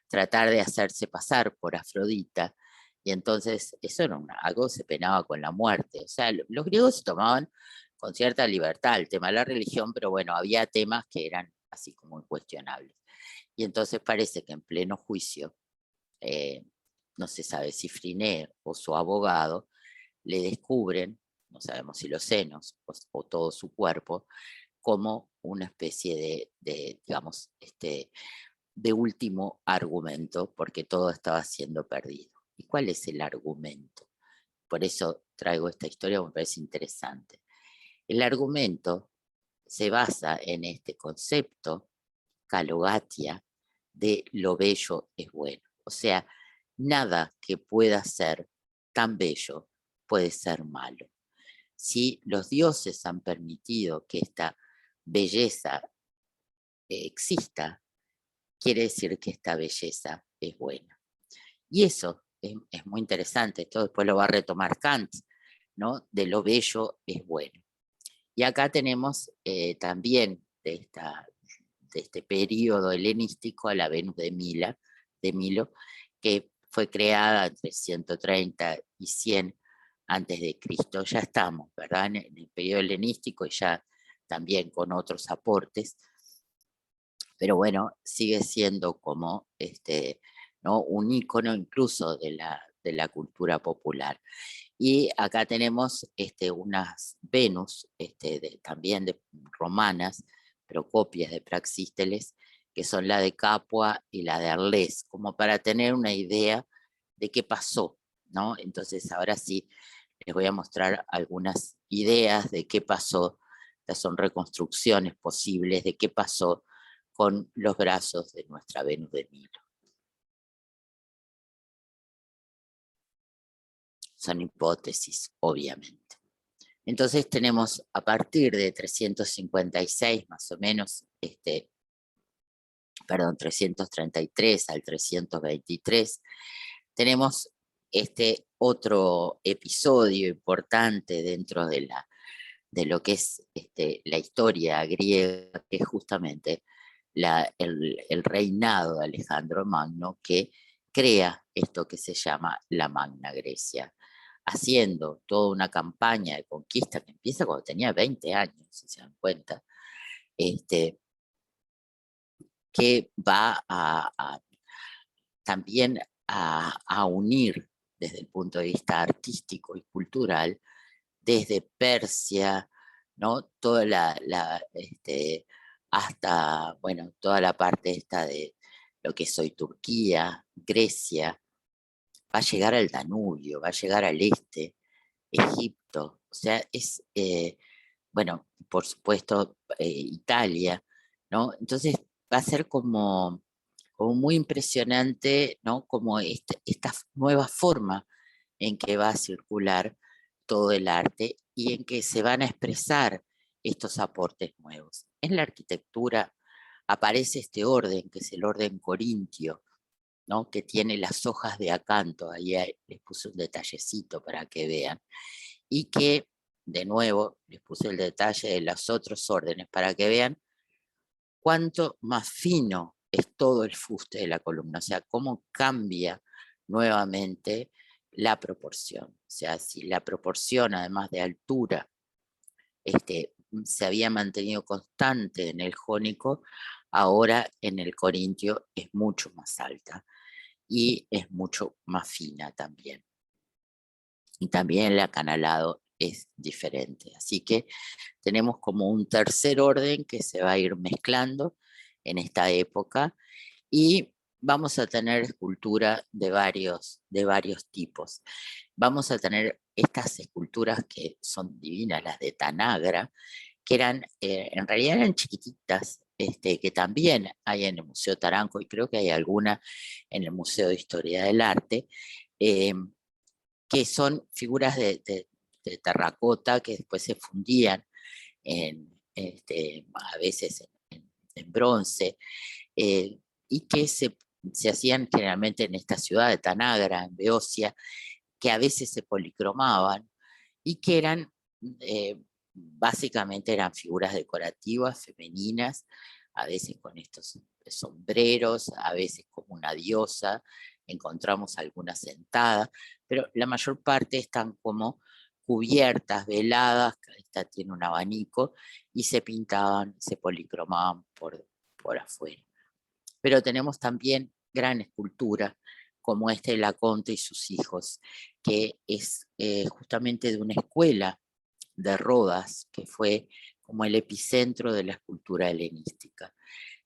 tratar de hacerse pasar por Afrodita, y entonces eso era algo, se penaba con la muerte. O sea, los griegos se tomaban con cierta libertad el tema de la religión, pero bueno, había temas que eran así como incuestionables. Y entonces parece que en pleno juicio, eh, no se sabe si Phryné o su abogado le descubren, no sabemos si los senos o todo su cuerpo, como una especie digamos, de último argumento, porque todo estaba siendo perdido. ¿Y cuál es el argumento? Por eso traigo esta historia, me parece interesante. El argumento se basa en este concepto, calogatia, de lo bello es bueno. O sea, nada que pueda ser tan bello puede ser malo. Si los dioses han permitido que esta belleza exista, quiere decir que esta belleza es buena. Y eso es muy interesante, esto después lo va a retomar Kant, ¿no? De lo bello es bueno. Y acá tenemos también de este periodo helenístico a la Venus de Milo, que fue creada entre 130 y 100 antes de Cristo. Ya estamos, ¿verdad? En el periodo helenístico y ya también con otros aportes, pero bueno, sigue siendo como ¿no? Un ícono incluso de la cultura popular. Y acá tenemos unas Venus también romanas, pero copias de Praxíteles, que son la de Capua y la de Arles, como para tener una idea de qué pasó, ¿no? Entonces ahora sí les voy a mostrar algunas ideas de qué pasó. Estas son reconstrucciones posibles de qué pasó con los brazos de nuestra Venus de Milo. Son hipótesis, obviamente. Entonces tenemos a partir de 356 más o menos, 333 al 323, tenemos este otro episodio importante dentro de lo que es la historia griega, que es justamente el reinado de Alejandro Magno, que crea esto que se llama la Magna Grecia, haciendo toda una campaña de conquista que empieza cuando tenía 20 años, si se dan cuenta, que va también a unir desde el punto de vista artístico y cultural, desde Persia, ¿no? Toda hasta, bueno, toda la parte esta de lo que es hoy Turquía, Grecia, va a llegar al Danubio, va a llegar al este, Egipto, o sea, bueno, por supuesto, Italia, ¿no? Entonces va a ser como muy impresionante, ¿no? Como esta nueva forma en que va a circular todo el arte y en que se van a expresar estos aportes nuevos. En la arquitectura aparece este orden, que es el orden corintio, ¿no? Que tiene las hojas de acanto, ahí les puse un detallecito para que vean, y que, de nuevo, les puse el detalle de los otros órdenes para que vean cuánto más fino es todo el fuste de la columna, o sea, cómo cambia nuevamente la proporción. O sea, si la proporción, además de altura, se había mantenido constante en el jónico, ahora en el corintio es mucho más alta y es mucho más fina también. Y también el acanalado es diferente. Así que tenemos como un tercer orden que se va a ir mezclando en esta época y vamos a tener escultura de varios tipos. Vamos a tener estas esculturas que son divinas, las de Tanagra, que eran, en realidad eran chiquititas, que también hay en el Museo Taranco y creo que hay alguna en el Museo de Historia del Arte, eh, que son figuras de terracota que después se fundían a veces en bronce, eh, y que se hacían generalmente en esta ciudad de Tanagra, en Beocia, que a veces se policromaban y que eran, básicamente eran figuras decorativas femeninas, a veces con estos sombreros, a veces como una diosa, encontramos algunas sentadas, pero la mayor parte están como cubiertas, veladas, esta tiene un abanico, y se pintaban, se policromaban por afuera. Pero tenemos también gran escultura, como este de Laconte y sus hijos, que es justamente de una escuela de Rodas, que fue como el epicentro de la escultura helenística.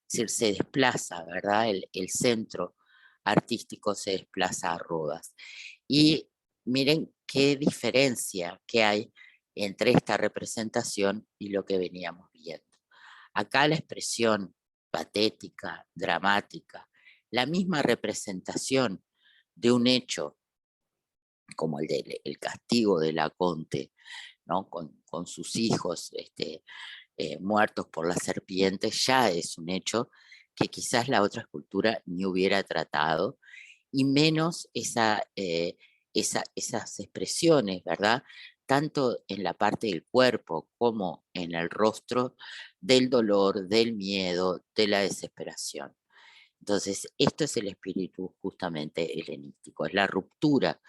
Es decir, se desplaza, ¿verdad? El centro artístico se desplaza a Rodas. Y miren qué diferencia que hay entre esta representación y lo que veníamos viendo. Acá la expresión patética, dramática, la misma representación de un hecho como el castigo de Laconte, ¿no? Con sus hijos muertos por las serpientes, ya es un hecho que quizás la otra escultura ni hubiera tratado, y menos esas expresiones, ¿verdad? Tanto en la parte del cuerpo como en el rostro, del dolor, del miedo, de la desesperación. Entonces, esto es el espíritu justamente helenístico, es la ruptura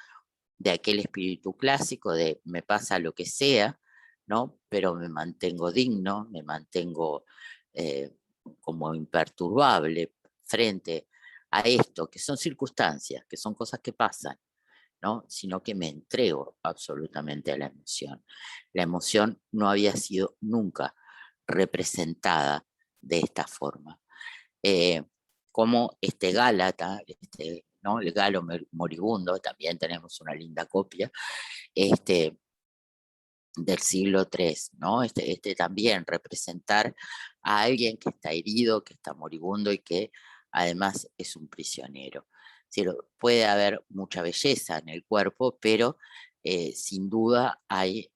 de aquel espíritu clásico de me pasa lo que sea, ¿no? Pero me mantengo digno, me mantengo eh, como imperturbable frente a esto, que son circunstancias, que son cosas que pasan, ¿no? Sino que me entrego absolutamente a la emoción. La emoción no había sido nunca representada de esta forma. Eh, como Gálata, ¿no? El Galo moribundo, también tenemos una linda copia, del siglo III, ¿no? También representar a alguien que está herido, que está moribundo y que además es un prisionero. Es decir, puede haber mucha belleza en el cuerpo, pero sin duda hay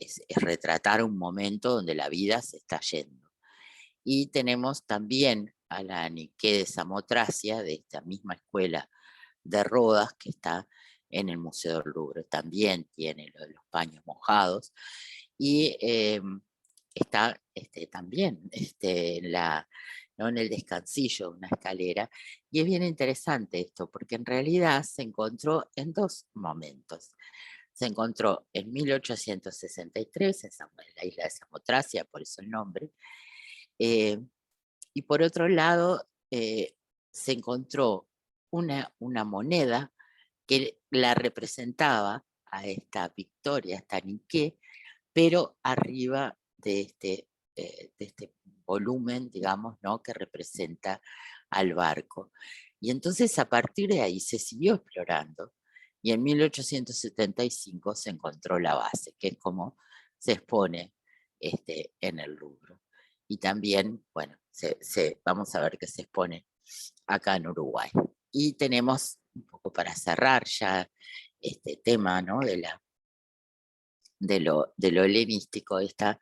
es retratar un momento donde la vida se está yendo. Y tenemos también a la Nike de Samotracia, de esta misma escuela de Rodas, que está en el Museo del Louvre. También tiene lo de los paños mojados. Y está también ¿no? En el descansillo, una escalera. Y es bien interesante esto, porque en realidad se encontró en dos momentos. Se encontró en 1863 en la isla de Samotracia, por eso el nombre, y por otro lado, se encontró una moneda que la representaba a esta Victoria, a esta Nike, pero arriba de este volumen, digamos, ¿no? Que representa al barco. Y entonces a partir de ahí se siguió explorando y en 1875 se encontró la base, que es como se expone en el Louvre. Y también, bueno, vamos a ver que se expone acá en Uruguay. Y tenemos, un poco para cerrar ya este tema, ¿no? De lo helenístico, esta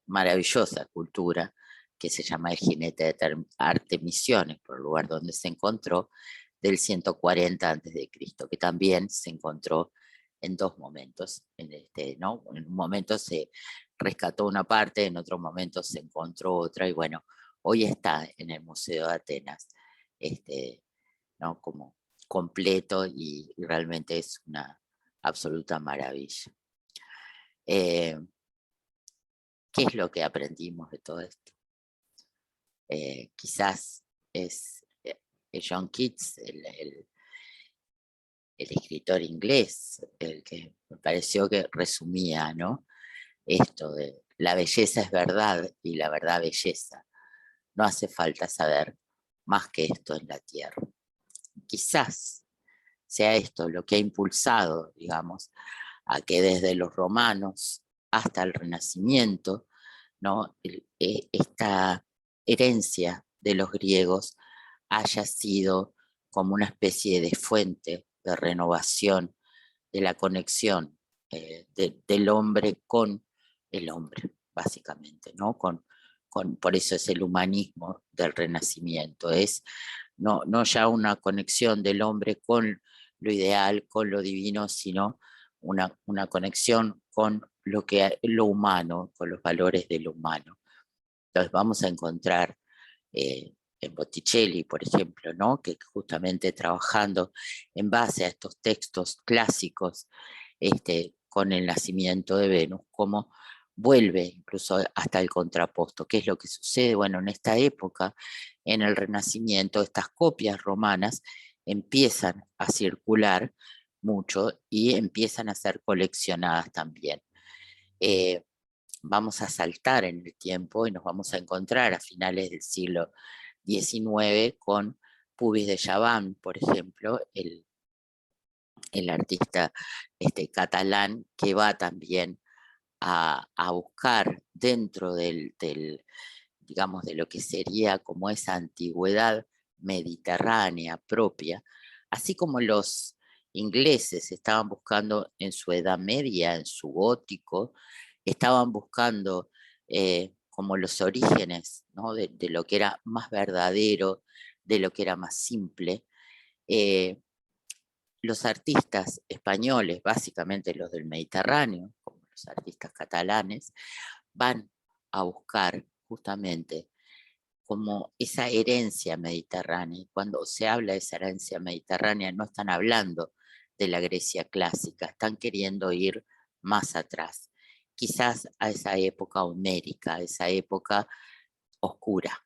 maravillosa cultura que se llama el jinete de Artemisiones, por el lugar donde se encontró, del 140 a.C., que también se encontró en dos momentos. ¿No? En un momento se rescató una parte, en otro momento se encontró otra, y bueno, hoy está en el Museo de Atenas, ¿no? Como completo, y realmente es una absoluta maravilla. ¿Qué es lo que aprendimos de todo esto? Quizás es John Keats, el escritor inglés, el que me pareció que resumía, ¿no? Esto de la belleza es verdad y la verdad belleza. No hace falta saber más que esto en la tierra. Quizás sea esto lo que ha impulsado, digamos, a que desde los romanos hasta el Renacimiento, ¿no? Esta herencia de los griegos haya sido como una especie de fuente de renovación de la conexión del hombre con el hombre, básicamente, ¿no? Por eso es el humanismo del Renacimiento, es no ya una conexión del hombre con lo ideal, con lo divino, sino una conexión con lo humano, con los valores de lo humano. Entonces vamos a encontrar en Botticelli, por ejemplo, ¿no? Que justamente trabajando en base a estos textos clásicos, con el nacimiento de Venus, como vuelve incluso hasta el contraposto. ¿Qué es lo que sucede? Bueno, en esta época, en el Renacimiento, estas copias romanas empiezan a circular mucho y empiezan a ser coleccionadas también. Eh, Vamos a saltar en el tiempo y nos vamos a encontrar a finales del siglo XIX con Puvis de Chavannes, por ejemplo, el artista catalán que va también a buscar dentro digamos, de lo que sería como esa antigüedad mediterránea propia, así como los ingleses estaban buscando en su Edad Media, en su gótico, estaban buscando como los orígenes, ¿no? de lo que era más verdadero, de lo que era más simple. Eh, los artistas españoles, básicamente los del Mediterráneo, como los artistas catalanes, van a buscar justamente como esa herencia mediterránea. Y cuando se habla de esa herencia mediterránea, no están hablando de la Grecia clásica, están queriendo ir más atrás, quizás a esa época homérica, a esa época oscura,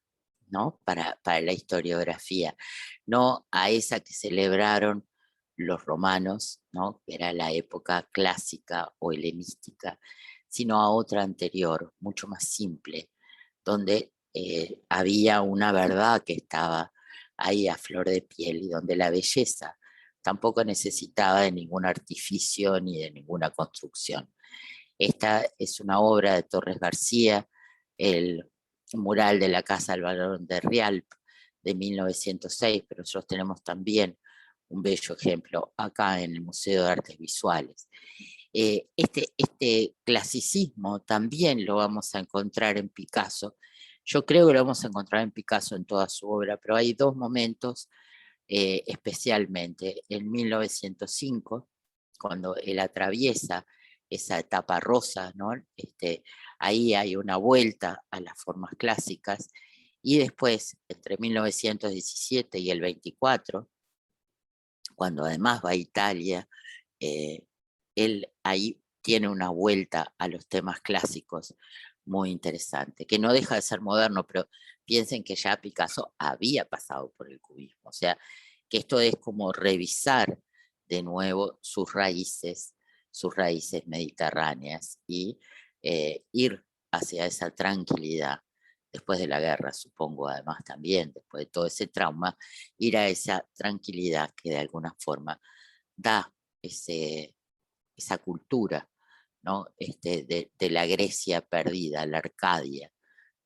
¿no? Para la historiografía, no a esa que celebraron los romanos, ¿no? Que era la época clásica o helenística, sino a otra anterior, mucho más simple, donde había una verdad que estaba ahí a flor de piel y donde la belleza tampoco necesitaba de ningún artificio ni de ninguna construcción. Esta es una obra de Torres García, el mural de la Casa del Barón de Rialp de 1906, pero nosotros tenemos también un bello ejemplo acá en el Museo de Artes Visuales. Este clasicismo también lo vamos a encontrar en Picasso. Yo creo que lo vamos a encontrar en Picasso en toda su obra, pero hay dos momentos especialmente. En 1905, cuando él atraviesa esa etapa rosa, ¿no? Ahí hay una vuelta a las formas clásicas, y después, entre 1917 y el 24, cuando además va a Italia, eh, él ahí tiene una vuelta a los temas clásicos muy interesante, que no deja de ser moderno, pero piensen que ya Picasso había pasado por el cubismo, o sea, que esto es como revisar de nuevo sus raíces mediterráneas y ir hacia esa tranquilidad después de la guerra, supongo, además también, después de todo ese trauma, ir a esa tranquilidad que de alguna forma da esa cultura, ¿no? De la Grecia perdida, la Arcadia,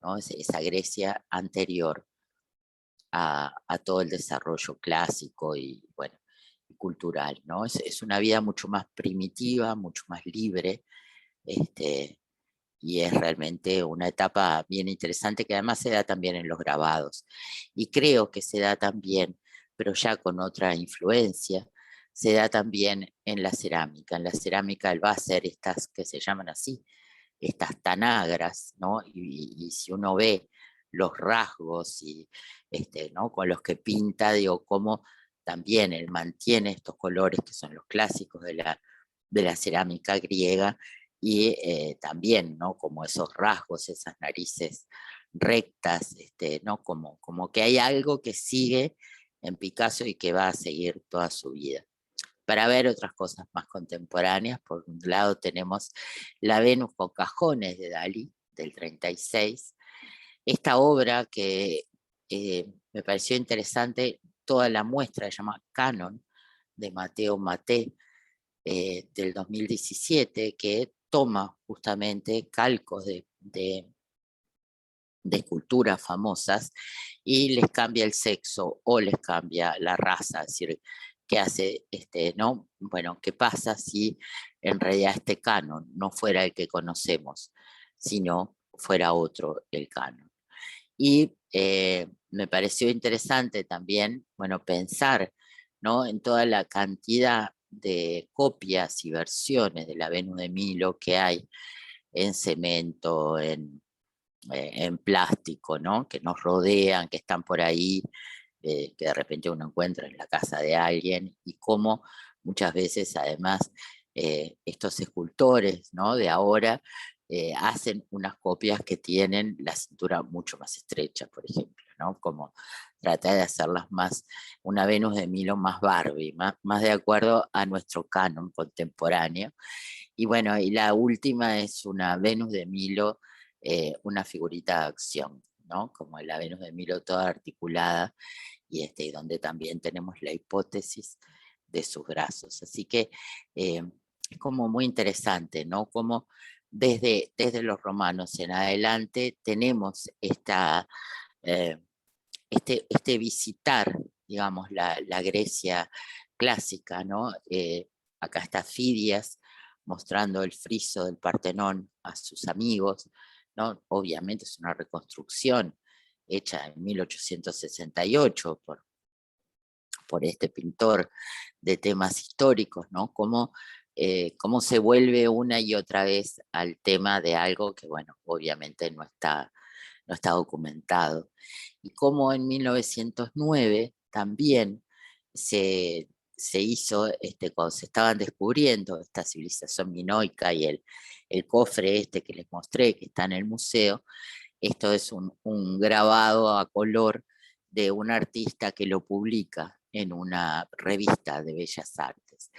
¿no? Esa Grecia anterior a todo el desarrollo clásico y, bueno, cultural, ¿no? Es una vida mucho más primitiva, mucho más libre, y es realmente una etapa bien interesante que además se da también en los grabados. Y creo que se da también, pero ya con otra influencia, se da también en la cerámica. En la cerámica él va a hacer estas que se llaman así, estas tanagras, ¿no? Y si uno ve los rasgos y, ¿no? Con los que pinta, digo, cómo también él mantiene estos colores que son los clásicos de la cerámica griega, y también, ¿no? Como esos rasgos, esas narices rectas, ¿no? Como que hay algo que sigue en Picasso y que va a seguir toda su vida. para ver otras cosas más contemporáneas. Por un lado tenemos la Venus con cajones de Dalí, del 36, esta obra que me pareció interesante, toda la muestra se llama Canon, de Mateo Maté, del 2017, que toma justamente calcos de esculturas famosas y les cambia el sexo o les cambia la raza, es decir, ¿qué hace no? Bueno, ¿qué pasa si en realidad este canon no fuera el que conocemos, sino fuera otro el canon? Y me pareció interesante también, bueno, pensar, ¿no? En toda la cantidad de copias y versiones de la Venus de Milo que hay en cemento, en plástico, ¿no? Que nos rodean, que están por ahí, que de repente uno encuentra en la casa de alguien, y cómo muchas veces además estos escultores, ¿no? De ahora hacen unas copias que tienen la cintura mucho más estrecha, por ejemplo, ¿no? Como tratar de hacerlas más, una Venus de Milo más Barbie, más de acuerdo a nuestro canon contemporáneo. Y bueno, y la última es una Venus de Milo, una figurita de acción, ¿no? Como la Venus de Milo toda articulada, y donde también tenemos la hipótesis de sus brazos. Así que es como muy interesante, ¿no? Como desde los romanos en adelante tenemos eh, este visitar, digamos, la Grecia clásica, ¿no? Acá está Fidias mostrando el friso del Partenón a sus amigos, ¿no? Obviamente es una reconstrucción hecha en 1868 por este pintor de temas históricos, ¿no? Cómo se vuelve una y otra vez al tema de algo que, bueno, obviamente no está documentado. Y cómo en 1909 también se hizo, cuando se estaban descubriendo esta civilización minoica y el cofre que les mostré, que está en el museo, esto es un grabado a color de un artista que lo publica en una revista de bellas artes,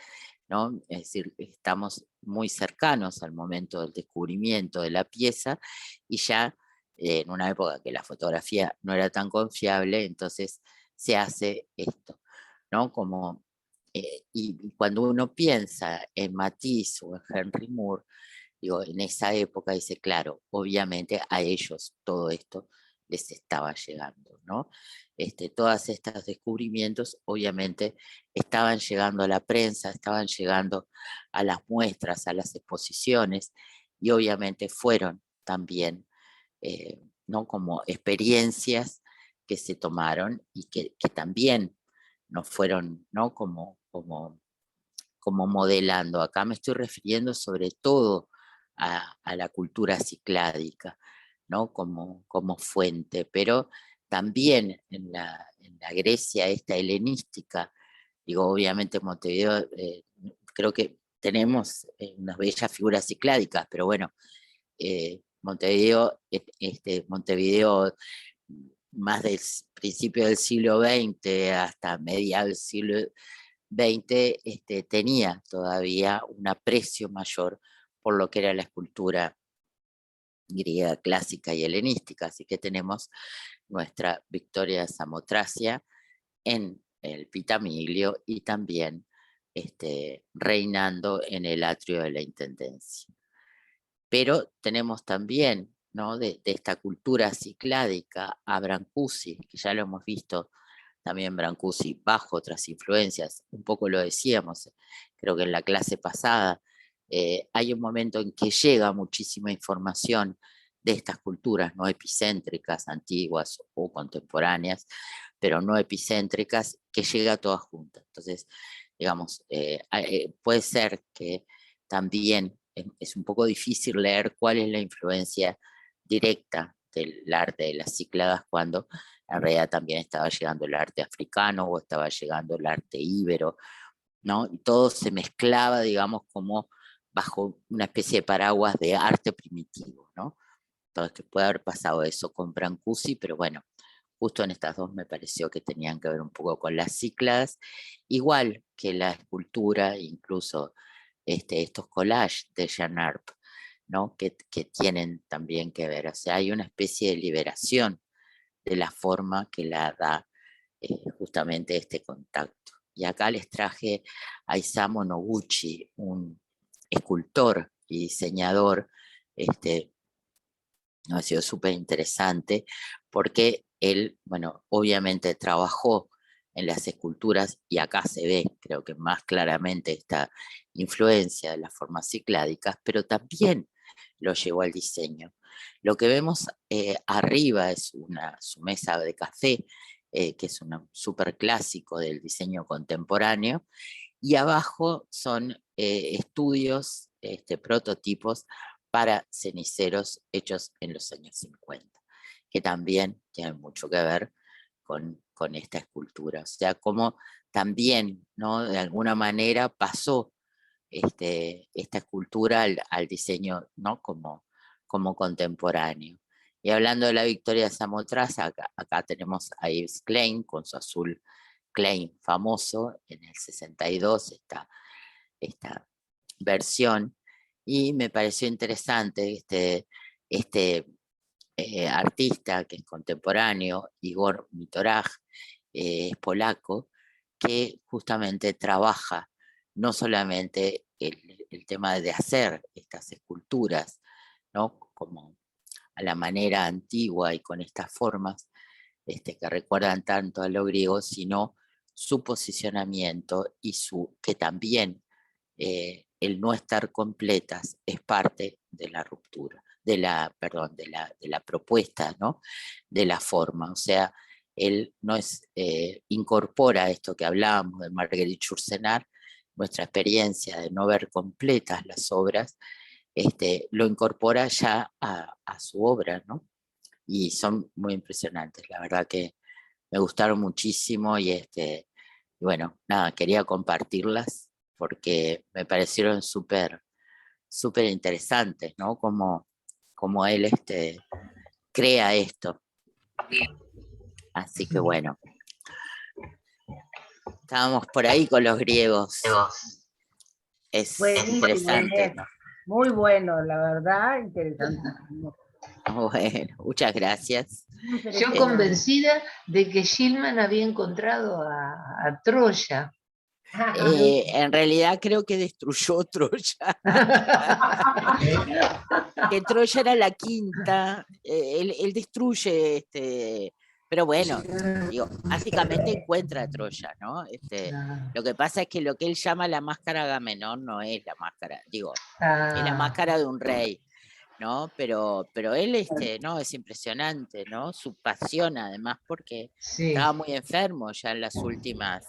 ¿no? Es decir, estamos muy cercanos al momento del descubrimiento de la pieza, y ya en una época que la fotografía no era tan confiable, entonces se hace esto, ¿no? Y cuando uno piensa en Matisse o en Henry Moore, digo, en esa época dice, claro, obviamente a ellos todo esto les estaba llegando, ¿no? Todos estos descubrimientos obviamente estaban llegando a la prensa, estaban llegando a las muestras, a las exposiciones, y obviamente fueron también, ¿no? Como experiencias que se tomaron y que también nos fueron, ¿no? Como modelando. Acá me estoy refiriendo sobre todo a la cultura cicládica, ¿no? Como fuente, pero también en la Grecia esta helenística, digo, obviamente Montevideo, creo que tenemos unas bellas figuras cicládicas, pero bueno, Montevideo más del principio del siglo XX hasta mediados del siglo XX, tenía todavía un aprecio mayor por lo que era la escultura griega clásica y helenística. Así que tenemos nuestra Victoria de Samotracia en el Pitamiglio y también reinando en el atrio de la Intendencia. Pero tenemos también, ¿no? de esta cultura cicládica a Brancusi, que ya lo hemos visto también Brancusi bajo otras influencias, un poco lo decíamos, creo que en la clase pasada, hay un momento en que llega muchísima información de estas culturas no epicéntricas, antiguas o contemporáneas, pero no epicéntricas, que llega todas juntas. Entonces, digamos, puede ser que también es un poco difícil leer cuál es la influencia directa del arte de las Cícladas cuando en realidad también estaba llegando el arte africano o estaba llegando el arte íbero, ¿no? Y todo se mezclaba, digamos, como bajo una especie de paraguas de arte primitivo, ¿no? Entonces, que puede haber pasado eso con Brancusi, pero bueno, justo en estas dos me pareció que tenían que ver un poco con las cícladas, igual que la escultura, incluso estos collages de Jean Arp, ¿no? que tienen también que ver. O sea, hay una especie de liberación de la forma que la da justamente este contacto. Y acá les traje a Isamu Noguchi, un escultor y diseñador, ha sido súper interesante, porque él, bueno, obviamente trabajó en las esculturas y acá se ve, creo que más claramente, esta influencia de las formas cicládicas, pero también lo llevó al diseño. Lo que vemos arriba es su mesa de café, que es un súper clásico del diseño contemporáneo, y abajo son estudios, prototipos para ceniceros hechos en los años 50, que también tienen mucho que ver con esta escultura. O sea, como también, ¿no? De alguna manera pasó esta escultura al diseño, ¿no? como contemporáneo. Y hablando de la Victoria Samotraza, acá tenemos a Yves Klein con su azul Klein famoso, en el 62, esta versión, y me pareció interesante este artista que es contemporáneo, Igor Mitoraj, es polaco, que justamente trabaja no solamente el tema de hacer estas esculturas, ¿no? Como a la manera antigua y con estas formas que recuerdan tanto a lo griego, sino su posicionamiento y que también el no estar completas es parte de la ruptura, perdón, de la propuesta, ¿no? De la forma. O sea, él no incorpora esto que hablábamos de Marguerite Yourcenar, nuestra experiencia de no ver completas las obras, lo incorpora ya a su obra, ¿no? Y son muy impresionantes, la verdad que me gustaron muchísimo y bueno, nada, quería compartirlas porque me parecieron súper interesantes, ¿no? Como él crea esto. Así que bueno, estábamos por ahí con los griegos. Es buenísimo, interesante, ¿no? Muy bueno, la verdad, interesante. Bueno, muchas gracias. Yo convencida de que Gilman había encontrado a Troya. En realidad creo que destruyó Troya. Que Troya era la quinta. Él destruye, pero bueno, digo, básicamente encuentra a Troya, ¿no? Lo que pasa es que lo que él llama la máscara Agamenón no es la máscara, digo, es la máscara de un rey, ¿no? Pero él, no, es impresionante, ¿no? Su pasión, además, porque estaba muy enfermo ya en las últimas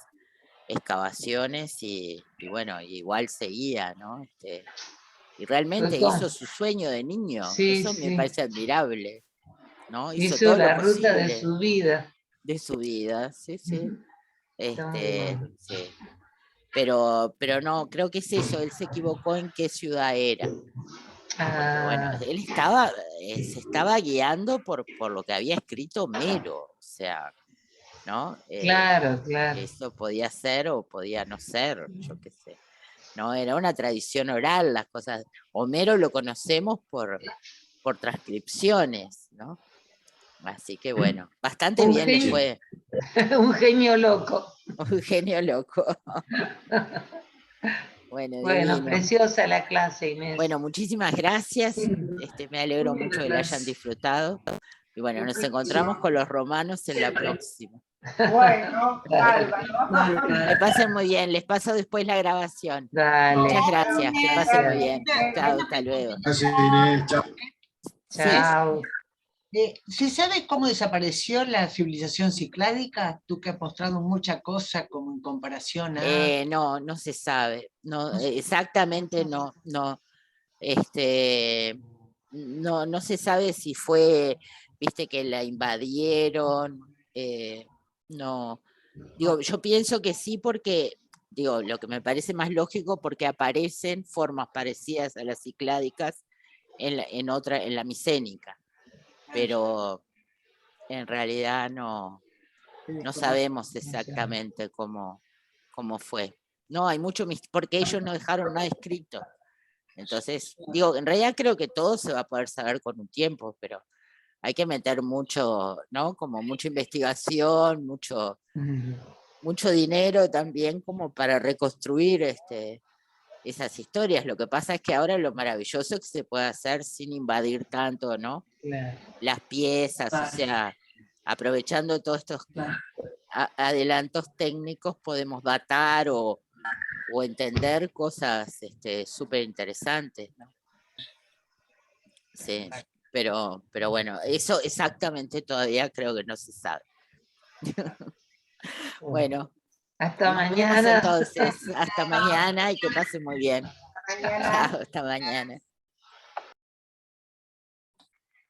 excavaciones y bueno, igual seguía, ¿no? Y realmente hizo su sueño de niño, eso me parece admirable, ¿no? Hizo todo la lo ruta de posible su vida. de su vida, sí, sí. Está muy bueno. Sí. Pero no, creo que es eso, él se equivocó en qué ciudad era. Porque bueno, él se estaba guiando por lo que había escrito Homero, o sea, ¿no? Claro, claro. Eso podía ser o podía no ser, yo qué sé. ¿No? Era una tradición oral, las cosas. Homero lo conocemos por transcripciones, ¿no? Así que bueno, bastante bien le fue. Un genio loco. Un genio loco. Bueno, Bueno, divino. preciosa la clase, Inés. Bueno, muchísimas gracias. Me alegro mucho que la hayan disfrutado. Y bueno, nos encontramos con los romanos en la próxima. Bueno, Álvaro. Que pasen muy bien. Les paso después la grabación. Dale. Muchas gracias. Que pasen muy bien. Chao, hasta luego. Gracias, Inés. Chao. Chao. ¿Se sabe cómo desapareció la civilización cicládica? Tú que has mostrado mucha cosa como en comparación a... No se sabe. No, exactamente no. No se sabe si fue, viste, que la invadieron. No. Digo, yo pienso que sí porque, digo, lo que me parece más lógico porque aparecen formas parecidas a las cicládicas en la micénica. Pero en realidad no sabemos exactamente cómo fue. No, hay mucho porque ellos no dejaron nada escrito. Entonces, digo, en realidad creo que todo se va a poder saber con un tiempo, pero hay que meter mucho, ¿no? Como mucha investigación, mucho dinero también como para reconstruir esas historias. Lo que pasa es que ahora lo maravilloso es que se puede hacer sin invadir tanto, ¿no? Claro. Las piezas, o sea, aprovechando todos estos adelantos técnicos podemos datar o entender cosas súper interesantes, ¿no? Sí, pero bueno, eso exactamente todavía creo que no se sabe. Bueno, Hasta nos vemos mañana. entonces. Hasta mañana y que pasen muy bien. Mañana. Chao, hasta mañana.